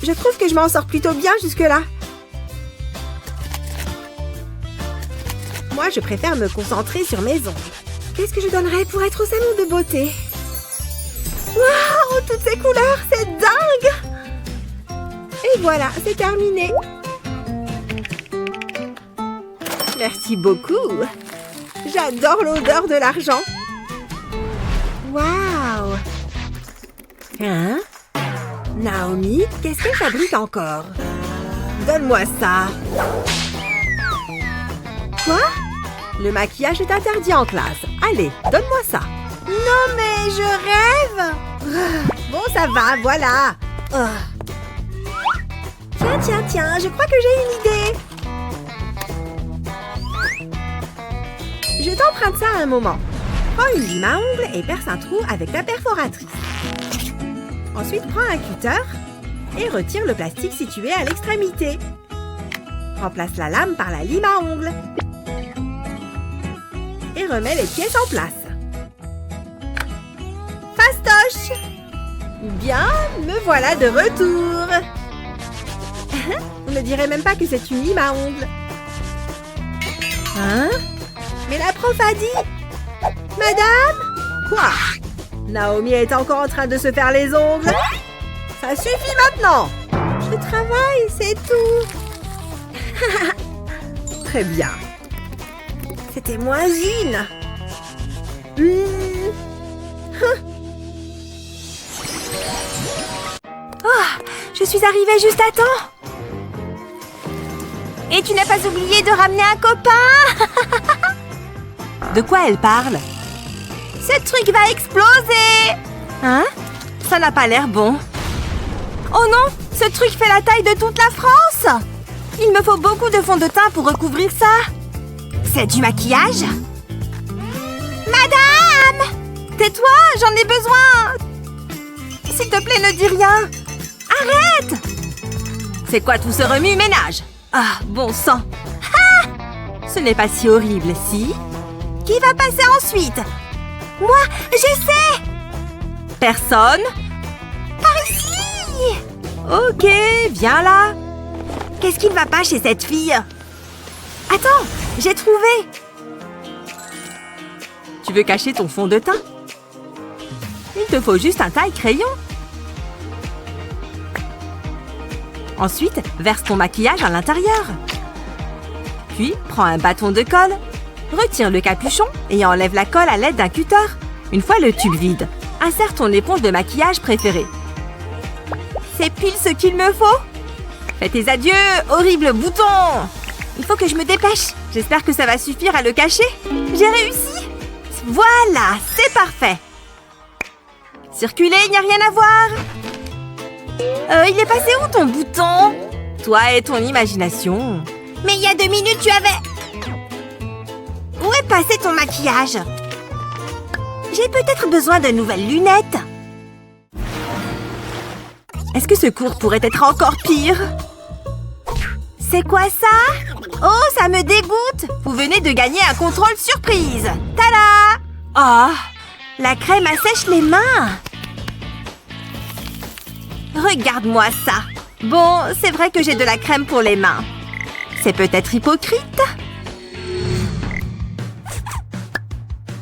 Je trouve que je m'en sors plutôt bien jusque-là. Moi, je préfère me concentrer sur mes ongles. Qu'est-ce que je donnerais pour être au salon de beauté? Waouh, toutes ces couleurs, c'est dingue! Et voilà, c'est terminé. Merci beaucoup. J'adore l'odeur de l'argent. Waouh! Hein? Naomi, qu'est-ce qu'elle fabrique encore? Donne-moi ça. Quoi? Le maquillage est interdit en classe. Allez, donne-moi ça. Non, mais je rêve. Bon, ça va, voilà. Tiens, je crois que j'ai une idée. Je t'emprunte ça un moment. Prends une lime à ongles et perce un trou avec ta perforatrice. Ensuite, prends un cutter et retire le plastique situé à l'extrémité. Remplace la lame par la lime à ongles. Et remets les pièces en place. Fastoche! Bien, me voilà de retour. On ne dirait même pas que c'est une lime à ongles. Hein? Mais la prof a dit... Madame? Quoi? Naomi est encore en train de se faire les ongles? Ça suffit maintenant! Je travaille, c'est tout. Très bien. C'était moins une. Oh, je suis arrivée juste à temps. Et tu n'as pas oublié de ramener un copain? De quoi elle parle? Ce truc va exploser! Hein? Ça n'a pas l'air bon. Oh non! Ce truc fait la taille de toute la France! Il me faut beaucoup de fond de teint pour recouvrir ça. C'est du maquillage? Madame! Tais-toi, j'en ai besoin! S'il te plaît, ne dis rien! Arrête! C'est quoi tout ce remue-ménage? Ah, bon sang! Ah! Ce n'est pas si horrible, si? Qui va passer ensuite? Moi, je sais! Personne? Par ici! Ok, viens là. Qu'est-ce qui ne va pas chez cette fille? Attends, j'ai trouvé! Tu veux cacher ton fond de teint? Il te faut juste un taille-crayon. Ensuite, verse ton maquillage à l'intérieur. Puis, prends un bâton de colle, retire le capuchon et enlève la colle à l'aide d'un cutter. Une fois le tube vide, insère ton éponge de maquillage préférée. C'est pile ce qu'il me faut! Fais tes adieux, horrible bouton! Il faut que je me dépêche. J'espère que ça va suffire à le cacher. J'ai réussi! Voilà, c'est parfait! Circuler, il n'y a rien à voir. Il est passé où ton bouton? Toi et ton imagination. Mais il y a 2 minutes, tu avais... Où est passé ton maquillage? J'ai peut-être besoin de nouvelles lunettes. Est-ce que ce cours pourrait être encore pire? C'est quoi ça? Oh, ça me dégoûte! Vous venez de gagner un contrôle surprise. Tada! Ah, La crème assèche les mains. Regarde-moi ça. bon, c'est vrai que j'ai de la crème pour les mains. C'est peut-être hypocrite?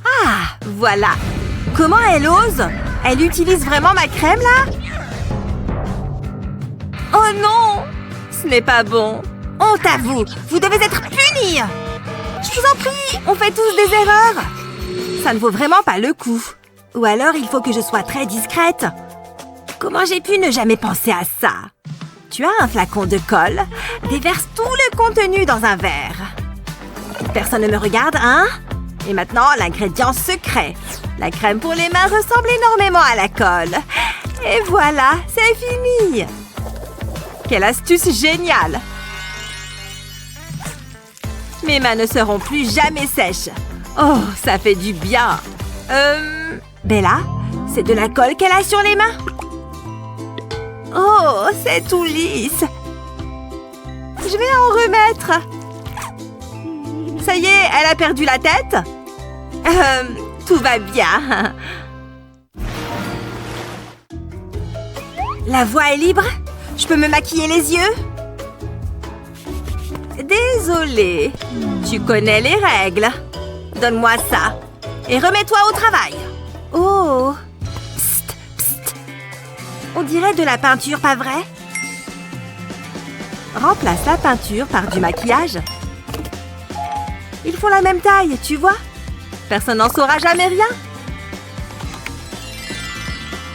Ah, voilà. Comment elle ose? Elle utilise vraiment ma crème, là? Oh non! Ce n'est pas bon. Honte à vous! Vous devez être punis! Je vous en prie, on fait tous des erreurs. Ça ne vaut vraiment pas le coup. Ou alors il faut que je sois très discrète. Comment j'ai pu ne jamais penser à ça? Tu as un flacon de colle. Déverse tout le contenu dans un verre. Personne ne me regarde, hein? Et maintenant, l'ingrédient secret. La crème pour les mains ressemble énormément à la colle. Et voilà, c'est fini! Quelle astuce géniale! Mes mains ne seront plus jamais sèches. Oh, ça fait du bien. Bella, c'est de la colle qu'elle a sur les mains? Oh, c'est tout lisse. Je vais en remettre. Ça y est, elle a perdu la tête? Tout va bien. La voie est libre? Je peux me maquiller les yeux? Désolée. Tu connais les règles. Donne-moi ça. Et remets-toi au travail. Oh! Psst, psst. On dirait de la peinture, pas vrai? Remplace la peinture par du maquillage. Ils font la même taille, tu vois? Personne n'en saura jamais rien.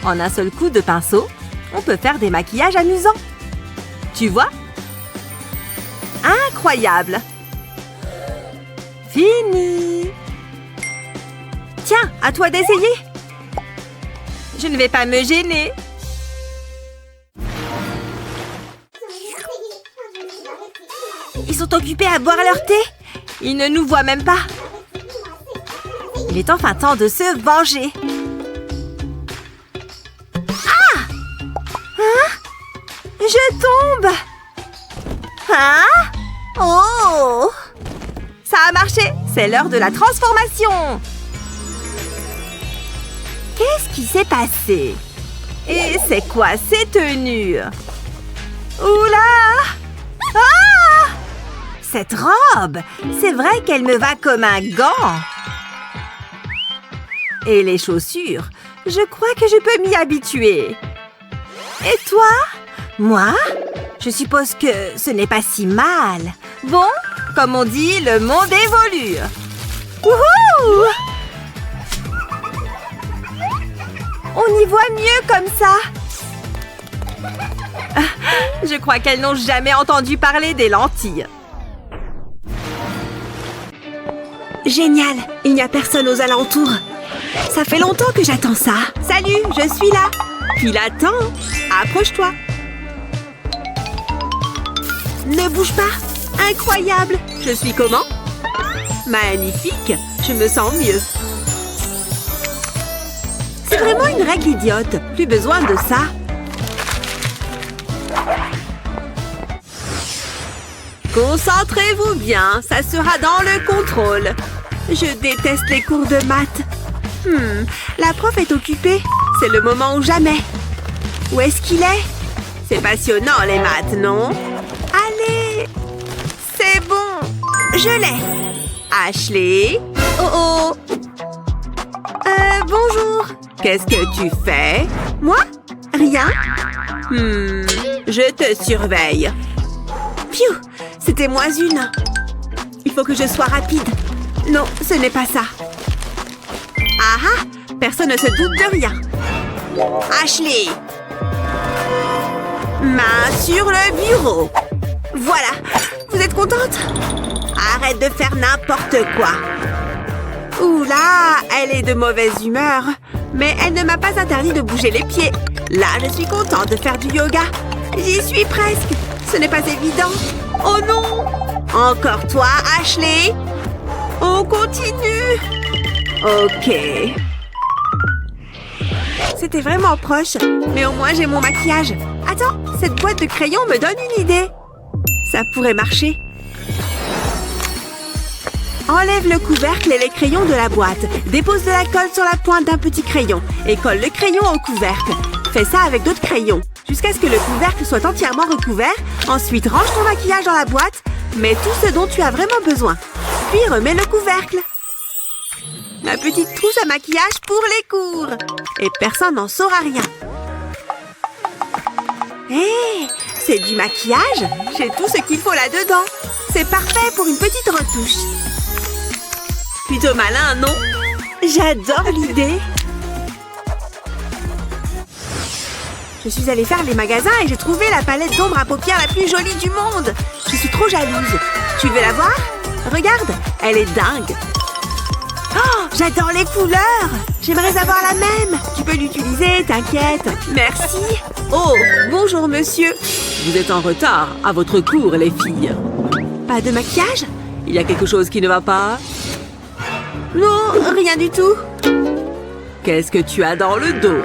En un seul coup de pinceau, on peut faire des maquillages amusants. Tu vois? Incroyable! Fini! Tiens, à toi d'essayer. Je ne vais pas me gêner. Ils sont occupés à boire leur thé? Ils ne nous voient même pas. Il est enfin temps de se venger. Ah! Hein? Je tombe! Hein? Oh! Ça a marché! C'est l'heure de la transformation! Qu'est-ce qui s'est passé? Et c'est quoi ces tenues? Oula! Ah! Cette robe! C'est vrai qu'elle me va comme un gant! Et les chaussures, je crois que je peux m'y habituer. Et toi? Moi? Je suppose que ce n'est pas si mal. Bon, comme on dit, le monde évolue. Wouhou! On y voit mieux comme ça. Je crois qu'elles n'ont jamais entendu parler des lentilles. Génial! Il n'y a personne aux alentours. Ça fait longtemps que j'attends ça. Salut, je suis là. Puis l'attends. Approche-toi. Ne bouge pas. Incroyable. Je suis comment? Magnifique. Je me sens mieux. C'est vraiment une règle idiote. Plus besoin de ça. Concentrez-vous bien. Ça sera dans le contrôle. Je déteste les cours de maths. La prof est occupée. C'est le moment ou jamais. Où est-ce qu'il est? C'est passionnant, les maths, non? Allez! C'est bon! Je l'ai! Ashley? Oh! Bonjour! Qu'est-ce que tu fais? Moi? Rien? Je te surveille. Pfiou! C'était moins une. Il faut que je sois rapide. Non, ce n'est pas ça. Ah ah! Personne ne se doute de rien. Ashley! Main sur le bureau. Voilà. Vous êtes contente? Arrête de faire n'importe quoi. Oula, elle est de mauvaise humeur. Mais elle ne m'a pas interdit de bouger les pieds. Là, je suis contente de faire du yoga. J'y suis presque. Ce n'est pas évident. Oh non! Encore toi, Ashley? On continue. Ok. C'était vraiment proche, mais au moins j'ai mon maquillage. Attends, cette boîte de crayons me donne une idée. Ça pourrait marcher. Enlève le couvercle et les crayons de la boîte. Dépose de la colle sur la pointe d'un petit crayon et colle le crayon au couvercle. Fais ça avec d'autres crayons, jusqu'à ce que le couvercle soit entièrement recouvert. Ensuite, range ton maquillage dans la boîte. Mets tout ce dont tu as vraiment besoin. Puis remets le couvercle. Ma petite trousse à maquillage pour les cours. Et personne n'en saura rien. Hé, c'est du maquillage. J'ai tout ce qu'il faut là-dedans. C'est parfait pour une petite retouche. Plutôt malin, non? J'adore l'idée. Je suis allée faire les magasins et j'ai trouvé la palette d'ombre à paupières la plus jolie du monde. Je suis trop jalouse. Tu veux la voir? Regarde, elle est dingue. Oh, j'adore les couleurs. J'aimerais avoir la même. Tu peux l'utiliser, t'inquiète. Merci. Oh, bonjour monsieur. Vous êtes en retard à votre cours, les filles. Pas de maquillage? Il y a quelque chose qui ne va pas? Non, rien du tout. Qu'est-ce que tu as dans le dos?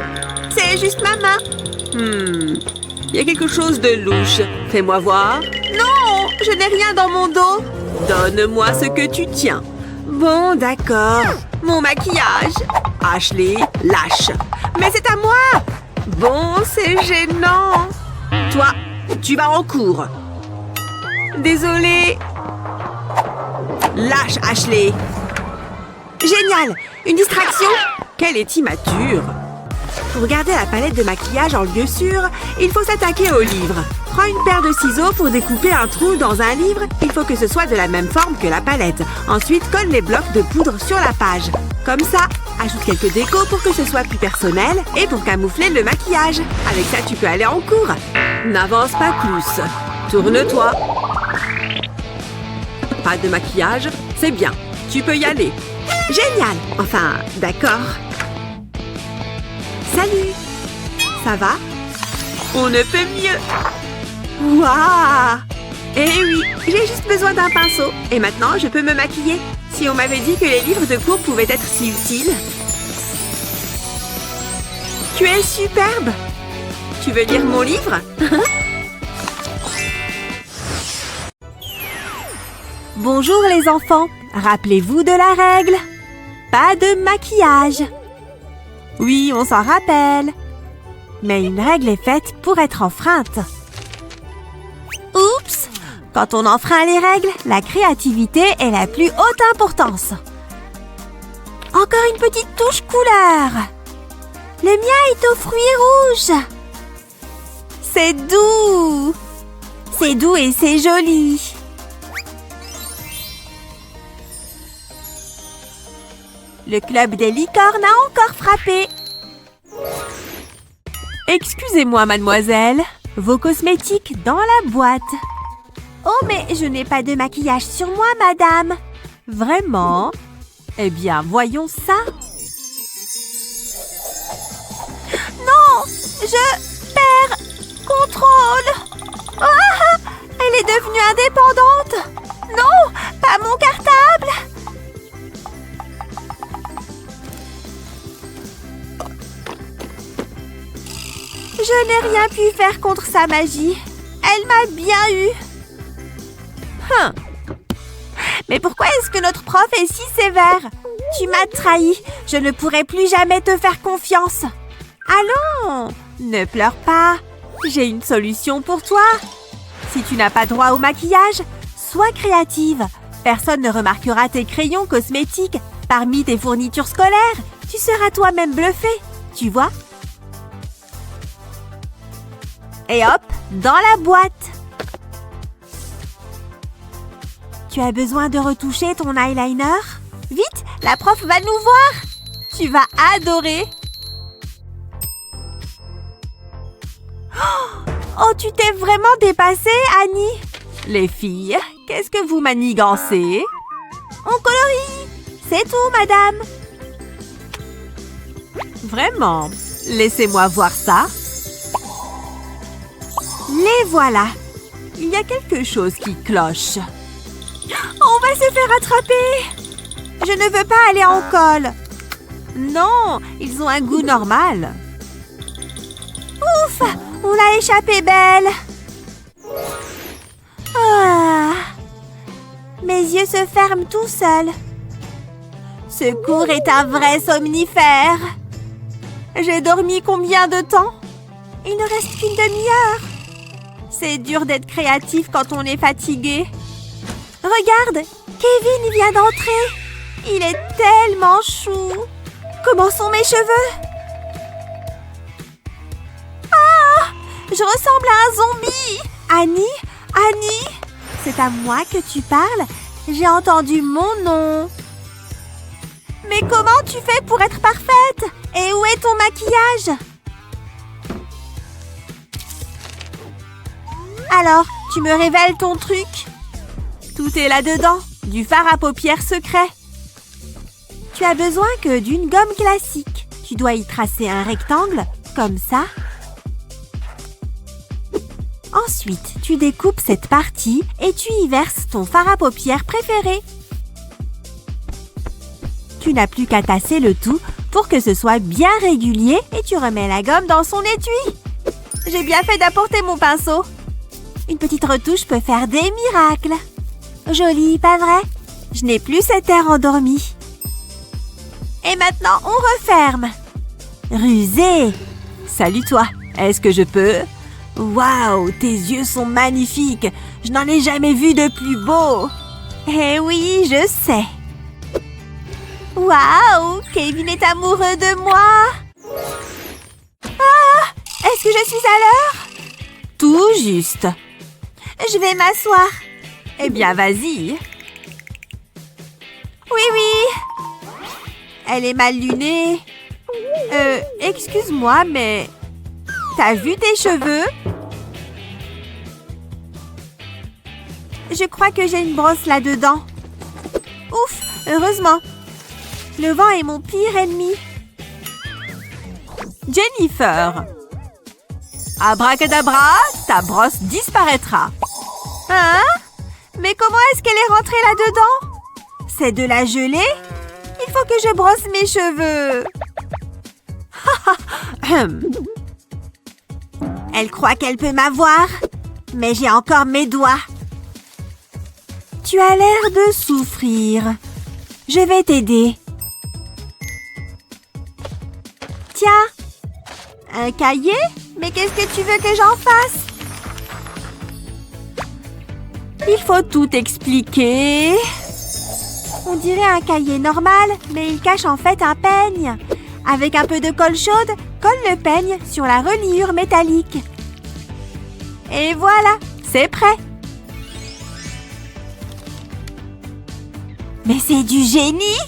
C'est juste ma main. Il y a quelque chose de louche. Fais-moi voir. Non, je n'ai rien dans mon dos. Donne-moi ce que tu tiens. Bon, d'accord. Mon maquillage. Ashley, lâche. Mais c'est à moi. Bon, c'est gênant. Toi, tu vas en cours. Désolée. Lâche, Ashley. Génial. Une distraction. Quelle est immature. Pour garder la palette de maquillage en lieu sûr, il faut s'attaquer au livre. Prends une paire de ciseaux pour découper un trou dans un livre. Il faut que ce soit de la même forme que la palette. Ensuite, colle les blocs de poudre sur la page. Comme ça. Ajoute quelques décos pour que ce soit plus personnel et pour camoufler le maquillage. Avec ça, tu peux aller en cours. N'avance pas plus. Tourne-toi. Pas de maquillage, c'est bien. Tu peux y aller. Génial. Enfin, d'accord. Salut. Ça va? On ne peut mieux. Waouh! Eh oui, j'ai juste besoin d'un pinceau. Et maintenant, je peux me maquiller. Si on m'avait dit que les livres de cours pouvaient être si utiles. Tu es superbe. Tu veux lire mon livre? Bonjour les enfants. Rappelez-vous de la règle. Pas de maquillage. Oui, on s'en rappelle. Mais une règle est faite pour être enfreinte. Oups! Quand on enfreint les règles, la créativité est la plus haute importance. Encore encore une petite touche couleur. Le mien est aux fruits rouges. C'est doux. C'est doux et c'est joli. Le club des licornes a encore frappé. Excusez-moi, mademoiselle. Vos cosmétiques dans la boîte. Oh, mais je n'ai pas de maquillage sur moi, madame. Vraiment? Eh bien, voyons ça. Non, je perds contrôle. Ah, elle est devenue indépendante. Non, pas mon cartable. Je n'ai rien pu faire contre sa magie. Elle m'a bien eu. Mais pourquoi est-ce que notre prof est si sévère? Tu m'as trahi. Je ne pourrai plus jamais te faire confiance. Allons, ne pleure pas. J'ai une solution pour toi. Si tu n'as pas droit au maquillage, sois créative. Personne ne remarquera tes crayons cosmétiques parmi tes fournitures scolaires. Tu seras toi-même bluffé, tu vois? Et hop, dans la boîte. Tu as besoin de retoucher ton eyeliner? Vite, la prof va nous voir. Tu vas adorer. Oh, tu t'es vraiment dépassée, Annie. Les filles, qu'est-ce que vous manigancez? On colorie. C'est tout, madame. Vraiment? Laissez-moi voir ça. Les voilà. Il y a quelque chose qui cloche. On va se faire attraper. Je ne veux pas aller en colle. Non, ils ont un goût normal. Ouf, on a échappé belle. Ah, mes yeux se ferment tout seuls. Ce cours est un vrai somnifère. J'ai dormi combien de temps? Il ne reste qu'une demi-heure. C'est dur d'être créatif quand on est fatigué. Regarde, Kevin vient d'entrer. Il est tellement chou. Comment sont mes cheveux? Ah, je ressemble à un zombie. Annie, c'est à moi que tu parles? J'ai entendu mon nom. Mais comment tu fais pour être parfaite? Et où est ton maquillage? Alors, tu me révèles ton truc? Tout est là-dedans, du fard à paupières secret. Tu as besoin que d'une gomme classique. Tu dois y tracer un rectangle, comme ça. Ensuite, tu découpes cette partie et tu y verses ton fard à paupières préféré. Tu n'as plus qu'à tasser le tout pour que ce soit bien régulier et tu remets la gomme dans son étui. J'ai bien fait d'apporter mon pinceau. Une petite retouche peut faire des miracles. Joli, pas vrai? Je n'ai plus cet air endormi. Et maintenant, on referme. Rusé. Salut toi, est-ce que je peux? Waouh, tes yeux sont magnifiques. Je n'en ai jamais vu de plus beau. Eh oui, je sais. Waouh, Kevin est amoureux de moi. Ah, est-ce que je suis à l'heure? Tout juste. Je vais m'asseoir. Eh bien, vas-y. Oui. Elle est mal lunée. Excuse-moi, mais... T'as vu tes cheveux? Je crois que j'ai une brosse là-dedans. Ouf, heureusement. Le vent est mon pire ennemi. Jennifer. Abracadabra, ta brosse disparaîtra. Hein? Mais comment est-ce qu'elle est rentrée là-dedans? C'est de la gelée? Il faut que je brosse mes cheveux. Elle croit qu'elle peut m'avoir, mais j'ai encore mes doigts. Tu as l'air de souffrir. Je vais t'aider. Tiens, un cahier? Mais qu'est-ce que tu veux que j'en fasse? Il faut tout expliquer. On dirait un cahier normal, mais il cache en fait un peigne. Avec un peu de colle chaude, colle le peigne sur la reliure métallique. Et voilà, c'est prêt. Mais c'est du génie!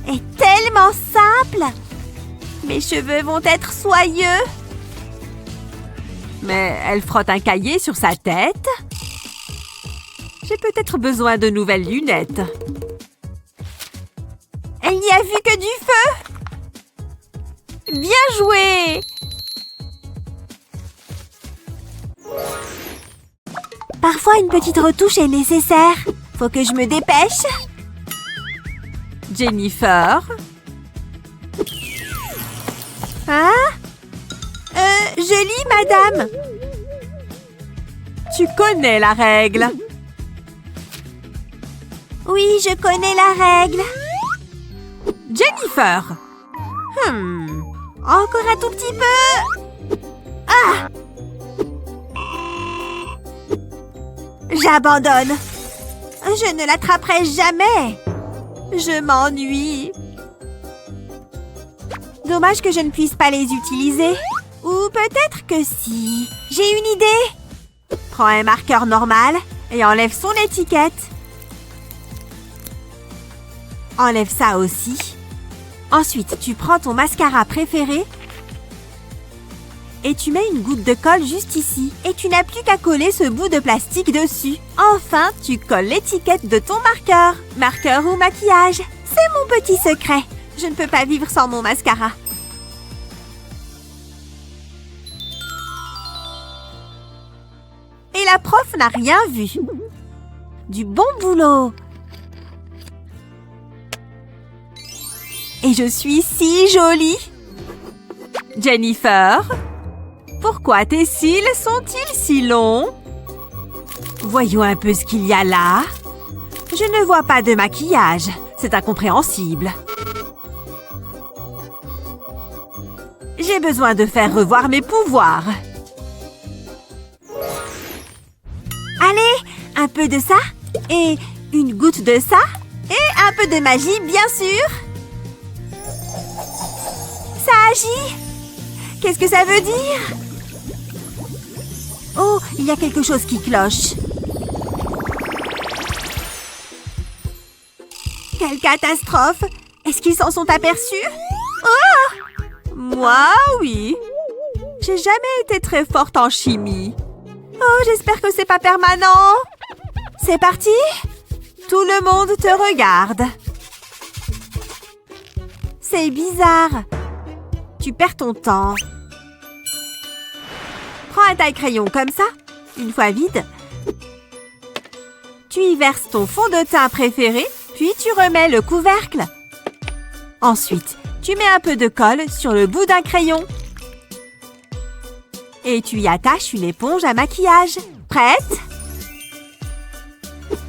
Et tellement simple! Mes cheveux vont être soyeux. Mais elle frotte un cahier sur sa tête. J'ai peut-être besoin de nouvelles lunettes. Elle n'y a vu que du feu! Bien joué! Parfois, une petite retouche est nécessaire. Faut que je me dépêche. Jennifer, Hein? Je lis, madame. tu connais la règle. Oui, je connais la règle. Jennifer, Encore un tout petit peu. Ah! J'abandonne. Je ne l'attraperai jamais. Je m'ennuie. Dommage que je ne puisse pas les utiliser. Ou peut-être que si. J'ai une idée. Prends un marqueur normal et enlève son étiquette. Enlève ça aussi. Ensuite, tu prends ton mascara préféré et tu mets une goutte de colle juste ici. Et tu n'as plus qu'à coller ce bout de plastique dessus. Enfin, tu colles l'étiquette de ton marqueur. Marqueur ou maquillage, c'est mon petit secret. Je ne peux pas vivre sans mon mascara. Et la prof n'a rien vu. Du bon boulot. Et je suis si jolie. Jennifer, pourquoi tes cils sont-ils si longs? Voyons un peu ce qu'il y a là. Je ne vois pas de maquillage. C'est incompréhensible. J'ai besoin de faire revoir mes pouvoirs. Allez, un peu de ça et une goutte de ça et un peu de magie, bien sûr. Ça agit. Qu'est-ce que ça veut dire? Oh, il y a quelque chose qui cloche. Quelle catastrophe! Est-ce qu'ils s'en sont aperçus? Oh! Moi, oui. J'ai jamais été très forte en chimie. Oh, j'espère que c'est pas permanent. C'est parti? Tout le monde te regarde. C'est bizarre. Tu perds ton temps. Prends un taille-crayon comme ça, une fois vide. Tu y verses ton fond de teint préféré, puis tu remets le couvercle. Ensuite, tu mets un peu de colle sur le bout d'un crayon. Et tu y attaches une éponge à maquillage. Prête?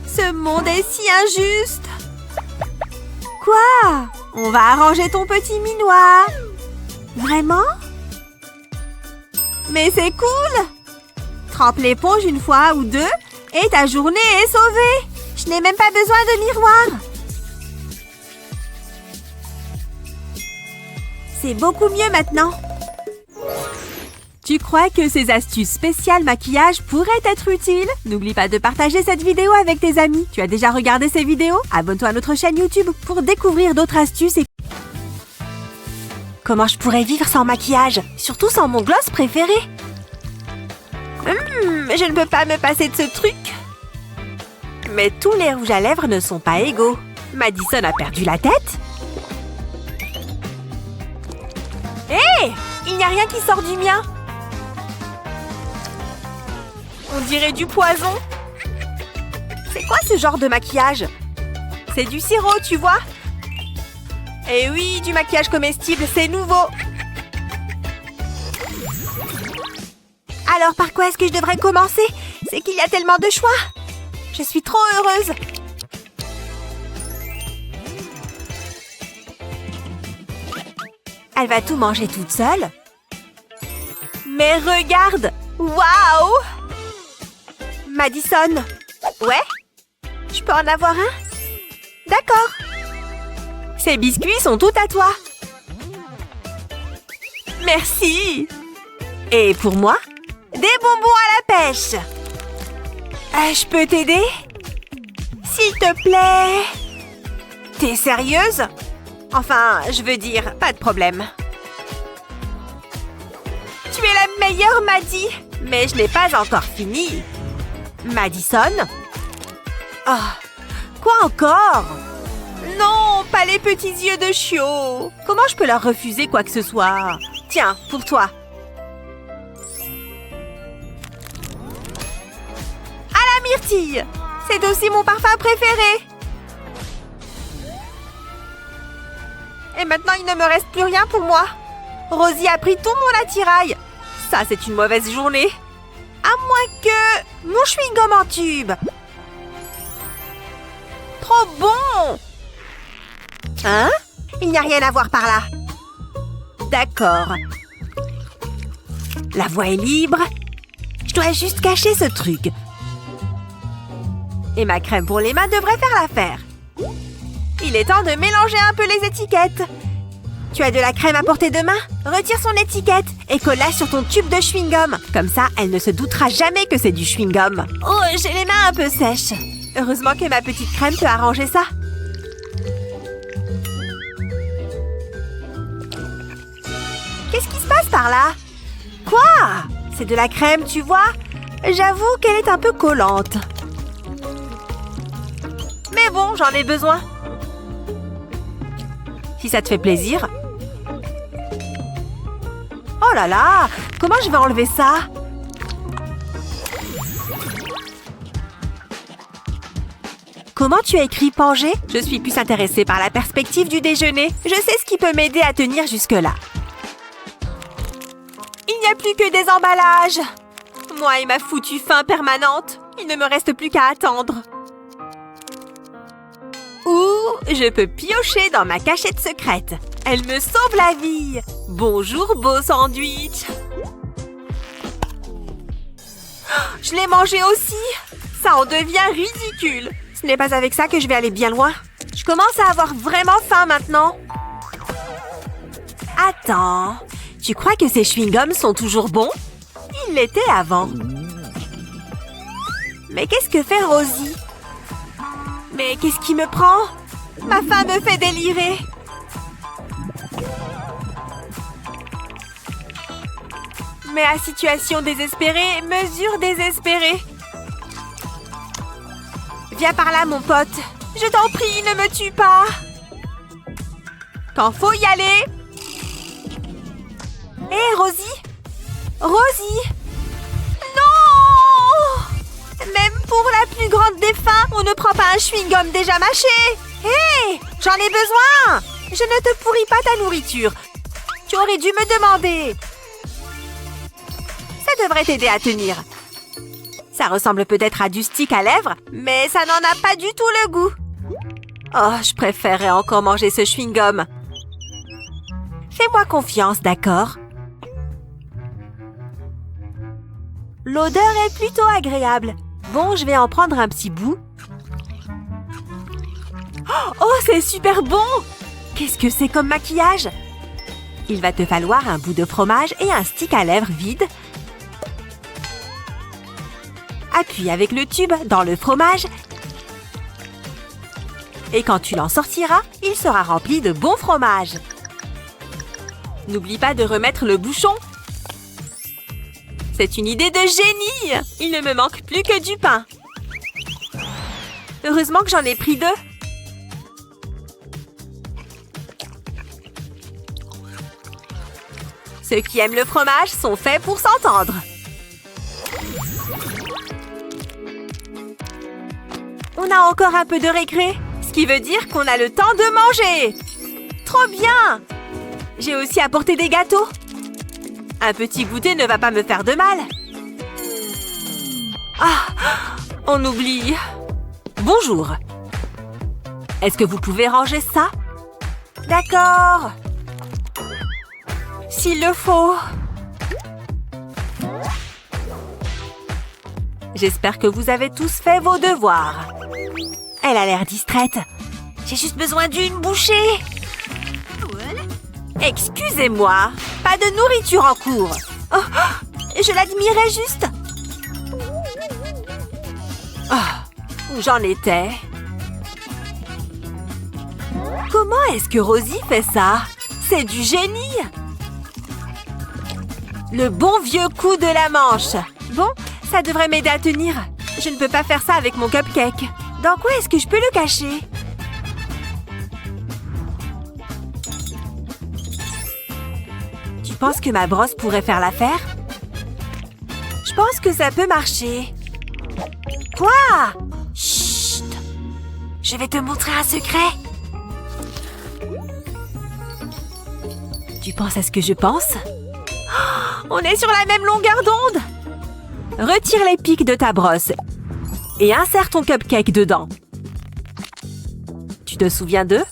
Ce monde est si injuste. Quoi? On va arranger ton petit minois. Vraiment? Mais c'est cool! Trempe l'éponge une fois ou deux et ta journée est sauvée. Je n'ai même pas besoin de miroir. C'est beaucoup mieux maintenant. Tu crois que ces astuces spéciales maquillage pourraient être utiles? N'oublie pas de partager cette vidéo avec tes amis. Tu as déjà regardé ces vidéos? Abonne-toi à notre chaîne YouTube pour découvrir d'autres astuces et... Comment je pourrais vivre sans maquillage? Surtout sans mon gloss préféré. Je ne peux pas me passer de ce truc. Mais tous les rouges à lèvres ne sont pas égaux. Madison a perdu la tête? Hé! Il n'y a rien qui sort du mien. On dirait du poison. C'est quoi ce genre de maquillage? C'est du sirop, tu vois? Eh oui, du maquillage comestible, c'est nouveau. Alors, par quoi est-ce que je devrais commencer? C'est qu'il y a tellement de choix. Je suis trop heureuse. Elle va tout manger toute seule. Mais regarde! Waouh! Madison! Ouais? Je peux en avoir un? D'accord. Ces biscuits sont tout à toi. Merci. Et pour moi, des bonbons à la pêche. Je peux t'aider? S'il te plaît. T'es sérieuse? Enfin, je veux dire, pas de problème. Tu es la meilleure, Maddie. Mais je n'ai pas encore fini. Madison? Oh, quoi encore? Non, pas les petits yeux de chiot. Comment je peux leur refuser quoi que ce soit? Tiens, pour toi. À la myrtille. C'est aussi mon parfum préféré. Et maintenant, il ne me reste plus rien pour moi. Rosie a pris tout mon attirail. Ça, c'est une mauvaise journée. À moins que... mon chewing-gum en tube. Trop bon! Hein? Il n'y a rien à voir par là. D'accord. La voie est libre. Je dois juste cacher ce truc. Et ma crème pour les mains devrait faire l'affaire. Il est temps de mélanger un peu les étiquettes. Tu as de la crème à portée de main? Retire son étiquette et colle-la sur ton tube de chewing-gum. Comme ça, elle ne se doutera jamais que c'est du chewing-gum. Oh, j'ai les mains un peu sèches. Heureusement que ma petite crème peut arranger ça. Qu'est-ce qui se passe par là? Quoi? C'est de la crème, tu vois? J'avoue qu'elle est un peu collante. Mais bon, j'en ai besoin. Si ça te fait plaisir. Oh là là! Comment je vais enlever ça? Comment tu as écrit Pangée? Je suis plus intéressée par la perspective du déjeuner. Je sais ce qui peut m'aider à tenir jusque-là. Il n'y a plus que des emballages. Moi et ma foutue faim permanente. Il ne me reste plus qu'à attendre. Ou je peux piocher dans ma cachette secrète. Elle me sauve la vie. Bonjour, beau sandwich. Je l'ai mangé aussi. Ça en devient ridicule. Ce n'est pas avec ça que je vais aller bien loin. Je commence à avoir vraiment faim maintenant. Attends, tu crois que ces chewing-gums sont toujours bons? Ils l'étaient avant. Mais qu'est-ce que fait Rosie? Mais qu'est-ce qui me prend? Ma faim me fait délirer. Mais à situation désespérée, mesure désespérée. Viens par là, mon pote. Je t'en prie, ne me tue pas. Quand faut y aller. Hé, Rosie? Rosie? Non! Même pour la plus grande des faims, on ne prend pas un chewing-gum déjà mâché. Hé! J'en ai besoin! Je ne te pourris pas ta nourriture. Tu aurais dû me demander. Ça devrait t'aider à tenir. Ça ressemble peut-être à du stick à lèvres, mais ça n'en a pas du tout le goût. Oh, je préférerais encore manger ce chewing-gum. Fais-moi confiance, d'accord? L'odeur est plutôt agréable. Bon, je vais en prendre un petit bout. Oh, c'est super bon! Qu'est-ce que c'est comme maquillage? Il va te falloir un bout de fromage et un stick à lèvres vide. Appuie avec le tube dans le fromage. Et quand tu l'en sortiras, il sera rempli de bon fromage. N'oublie pas de remettre le bouchon. C'est une idée de génie! Il ne me manque plus que du pain. Heureusement que j'en ai pris 2. Ceux qui aiment le fromage sont faits pour s'entendre. On a encore un peu de récré, ce qui veut dire qu'on a le temps de manger. Trop bien! J'ai aussi apporté des gâteaux. Un petit goûter ne va pas me faire de mal. Ah, on oublie. Bonjour. Est-ce que vous pouvez ranger ça? D'accord. S'il le faut. J'espère que vous avez tous fait vos devoirs. Elle a l'air distraite. J'ai juste besoin d'une bouchée. Excusez-moi, pas de nourriture en cours. Oh, je l'admirais juste. Oh, où j'en étais? Comment est-ce que Rosie fait ça? C'est du génie! Le bon vieux coup de la manche. Bon, ça devrait m'aider à tenir. Je ne peux pas faire ça avec mon cupcake. Dans quoi est-ce que je peux le cacher? Tu penses que ma brosse pourrait faire l'affaire? Je pense que ça peut marcher. Quoi? Chut! Je vais te montrer un secret. Tu penses à ce que je pense? Oh, on est sur la même longueur d'onde! Retire les pics de ta brosse et insère ton cupcake dedans. Tu te souviens d'eux?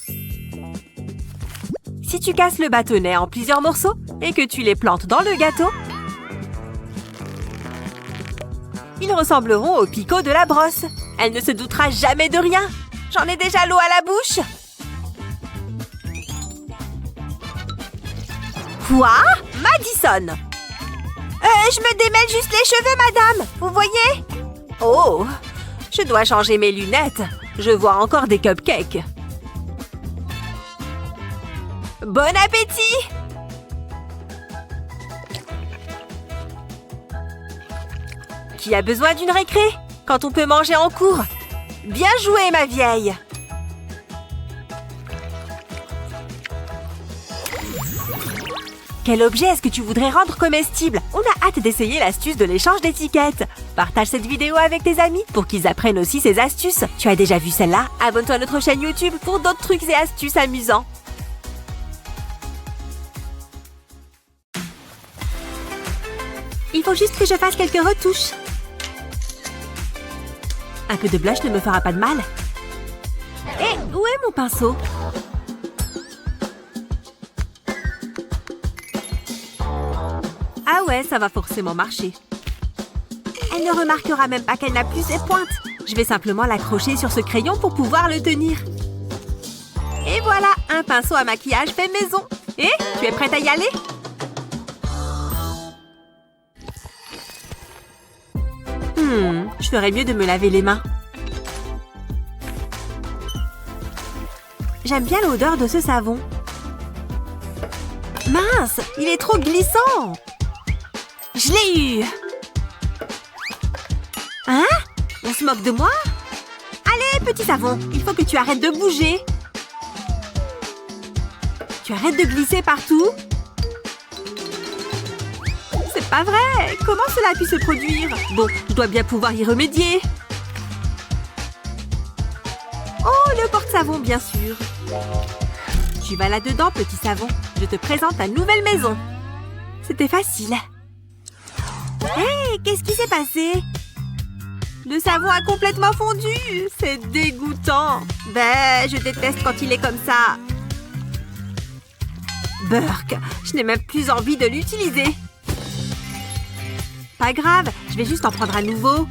Si tu casses le bâtonnet en plusieurs morceaux et que tu les plantes dans le gâteau, ils ressembleront aux picots de la brosse. Elle ne se doutera jamais de rien. J'en ai déjà l'eau à la bouche. Quoi? Madison! Je me démêle juste les cheveux, madame. Vous voyez? Oh, je dois changer mes lunettes. Je vois encore des cupcakes. Bon appétit! Qui a besoin d'une récré quand on peut manger en cours? Bien joué, ma vieille! Quel objet est-ce que tu voudrais rendre comestible? On a hâte d'essayer l'astuce de l'échange d'étiquettes. Partage cette vidéo avec tes amis pour qu'ils apprennent aussi ces astuces. Tu as déjà vu celle-là? Abonne-toi à notre chaîne YouTube pour d'autres trucs et astuces amusants. Il faut juste que je fasse quelques retouches. Un peu de blush ne me fera pas de mal. Hé, où est mon pinceau? Ah ouais, ça va forcément marcher. Elle ne remarquera même pas qu'elle n'a plus ses pointes. Je vais simplement l'accrocher sur ce crayon pour pouvoir le tenir. Et voilà, un pinceau à maquillage fait maison. Et tu es prête à y aller? Je ferais mieux de me laver les mains. J'aime bien l'odeur de ce savon. Mince, il est trop glissant. Je l'ai eu. Hein? On se moque de moi? Allez, petit savon, il faut que tu arrêtes de bouger. Tu arrêtes de glisser partout? C'est pas vrai! Comment cela a pu se produire? Bon, je dois bien pouvoir y remédier. Oh, le porte-savon, bien sûr. Tu vas là-dedans, petit savon. Je te présente ta nouvelle maison. C'était facile. Hé, qu'est-ce qui s'est passé? Le savon a complètement fondu. C'est dégoûtant. Ben, je déteste quand il est comme ça. Burk, je n'ai même plus envie de l'utiliser. Pas grave, je vais juste en prendre à nouveau.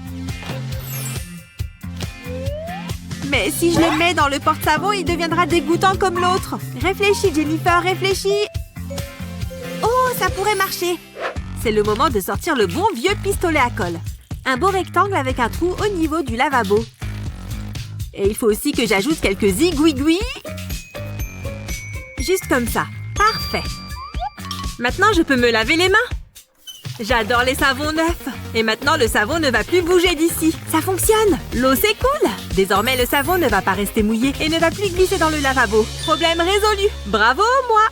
Mais si je le mets dans le porte-savon, il deviendra dégoûtant comme l'autre. Réfléchis, Jennifer, réfléchis. Oh, ça pourrait marcher. C'est le moment de sortir le bon vieux pistolet à colle. Un beau rectangle avec un trou au niveau du lavabo. Et il faut aussi que j'ajoute quelques zigouigouis. Juste comme ça. Parfait. Maintenant, je peux me laver les mains. J'adore les savons neufs. Et maintenant, le savon ne va plus bouger d'ici. Ça fonctionne. L'eau s'écoule. Désormais, le savon ne va pas rester mouillé et ne va plus glisser dans le lavabo. Problème résolu. Bravo, moi.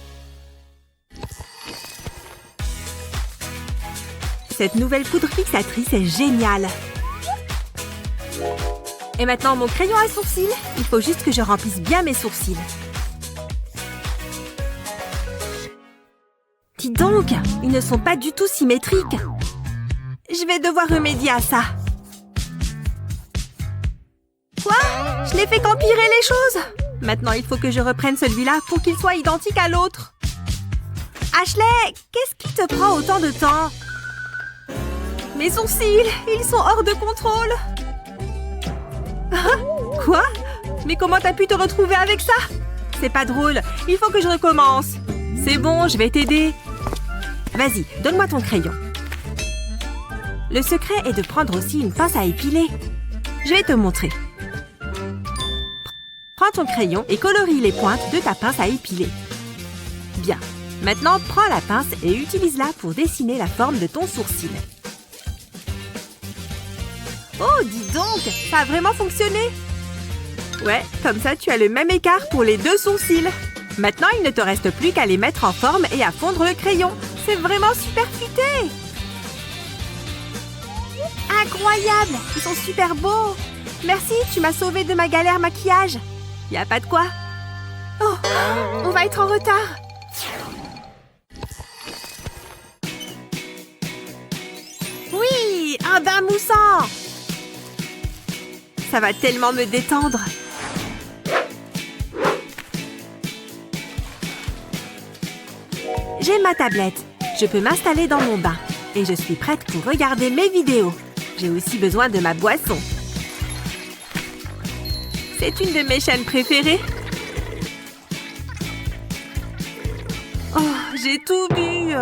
Cette nouvelle poudre fixatrice est géniale. Et maintenant, mon crayon à sourcils. Il faut juste que je remplisse bien mes sourcils. Dis donc, ils ne sont pas du tout symétriques. Je vais devoir remédier à ça. Quoi? Je n'ai fait qu'empirer les choses. Maintenant, il faut que je reprenne celui-là pour qu'il soit identique à l'autre. Ashley, qu'est-ce qui te prend autant de temps? Mes sourcils, ils sont hors de contrôle. Quoi? Mais comment t'as pu te retrouver avec ça? C'est pas drôle, il faut que je recommence. C'est bon, je vais t'aider. Vas-y, donne-moi ton crayon. Le secret est de prendre aussi une pince à épiler. Je vais te montrer. Prends ton crayon et colorie les pointes de ta pince à épiler. Bien. Maintenant, prends la pince et utilise-la pour dessiner la forme de ton sourcil. Oh, dis donc, ça a vraiment fonctionné. Ouais, comme ça, tu as le même écart pour les deux sourcils. Maintenant, il ne te reste plus qu'à les mettre en forme et à fondre le crayon. C'est vraiment super futé. Incroyable, ils sont super beaux. Merci, tu m'as sauvée de ma galère maquillage. Y a pas de quoi. Oh, on va être en retard. Oui, un bain moussant. Ça va tellement me détendre. J'ai ma tablette. Je peux m'installer dans mon bain. Et je suis prête pour regarder mes vidéos. J'ai aussi besoin de ma boisson. C'est une de mes chaînes préférées. Oh, j'ai tout bu.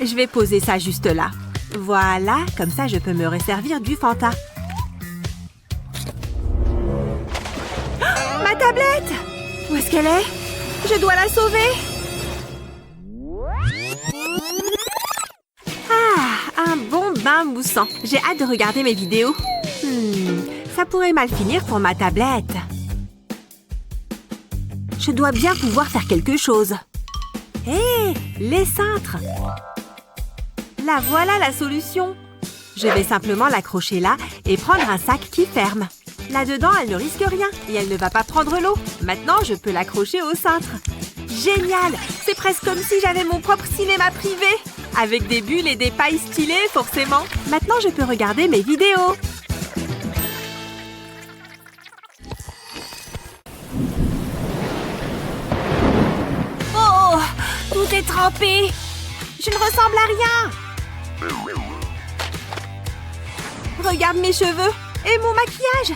Je vais poser ça juste là. Voilà, comme ça je peux me resservir du Fanta. Oh, ma tablette! Où est-ce qu'elle est? Je dois la sauver. Ah, un bon bain moussant. J'ai hâte de regarder mes vidéos. Ça pourrait mal finir pour ma tablette. Je dois bien pouvoir faire quelque chose. Hé, les cintres! Là, voilà la solution. Je vais simplement l'accrocher là et prendre un sac qui ferme. Là-dedans, elle ne risque rien et elle ne va pas prendre l'eau. Maintenant, je peux l'accrocher au cintre. Génial! C'est presque comme si j'avais mon propre cinéma privé. Avec des bulles et des pailles stylées, forcément. Maintenant, je peux regarder mes vidéos. Oh! Tout est trempé! Je ne ressemble à rien! Regarde mes cheveux et mon maquillage!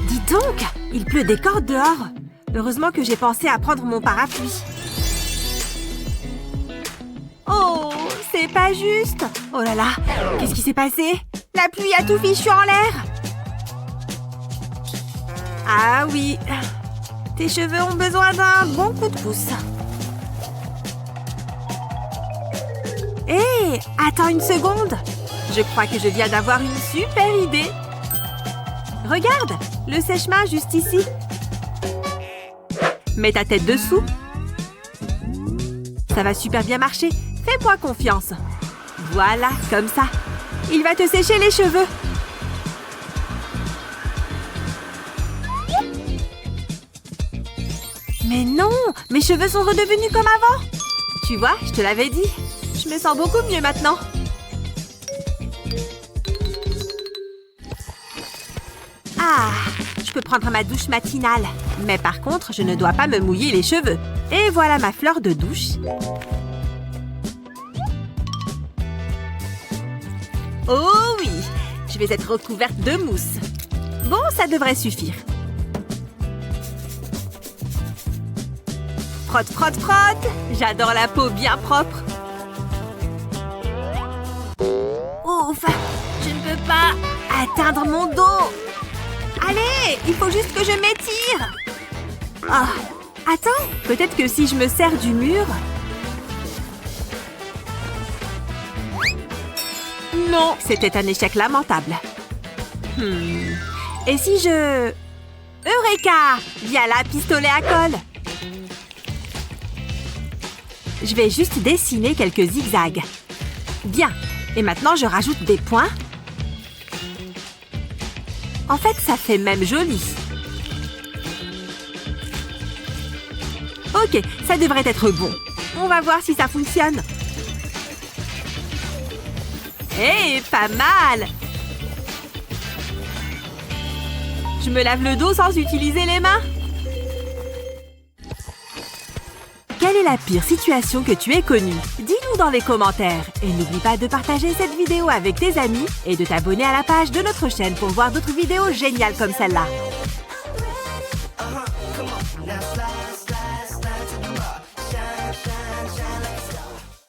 Dis donc, il pleut des cordes dehors. Heureusement que j'ai pensé à prendre mon parapluie. Oh, c'est pas juste! Oh là là, qu'est-ce qui s'est passé? La pluie a tout fichu en l'air! Ah oui, tes cheveux ont besoin d'un bon coup de pouce. Hé, attends une seconde. Je crois que je viens d'avoir une super idée. Regarde, le sèche-main juste ici. Mets ta tête dessous. Ça va super bien marcher. Fais-moi confiance. Voilà, comme ça. Il va te sécher les cheveux. Mais non, mes cheveux sont redevenus comme avant. Tu vois, je te l'avais dit. Je me sens beaucoup mieux maintenant. Ah, je peux prendre ma douche matinale. Mais par contre, je ne dois pas me mouiller les cheveux. Et voilà ma fleur de douche. Oh oui, je vais être recouverte de mousse. Bon, ça devrait suffire. Frotte, frotte, frotte. J'adore la peau bien propre. Ouf, je ne peux pas atteindre mon dos. Allez, il faut juste que je m'étire. Oh, attends, peut-être que si je me sers du mur... Non, c'était un échec lamentable. Et si je... Eureka! Viens là, pistolet à colle. Je vais juste dessiner quelques zigzags. Bien. Et maintenant, je rajoute des points. En fait, ça fait même joli. Ok, ça devrait être bon. On va voir si ça fonctionne. Hé, pas mal! Je me lave le dos sans utiliser les mains. Quelle est la pire situation que tu aies connue? Dis-nous tout dans les commentaires. Et n'oublie pas de partager cette vidéo avec tes amis et de t'abonner à la page de notre chaîne pour voir d'autres vidéos géniales comme celle-là.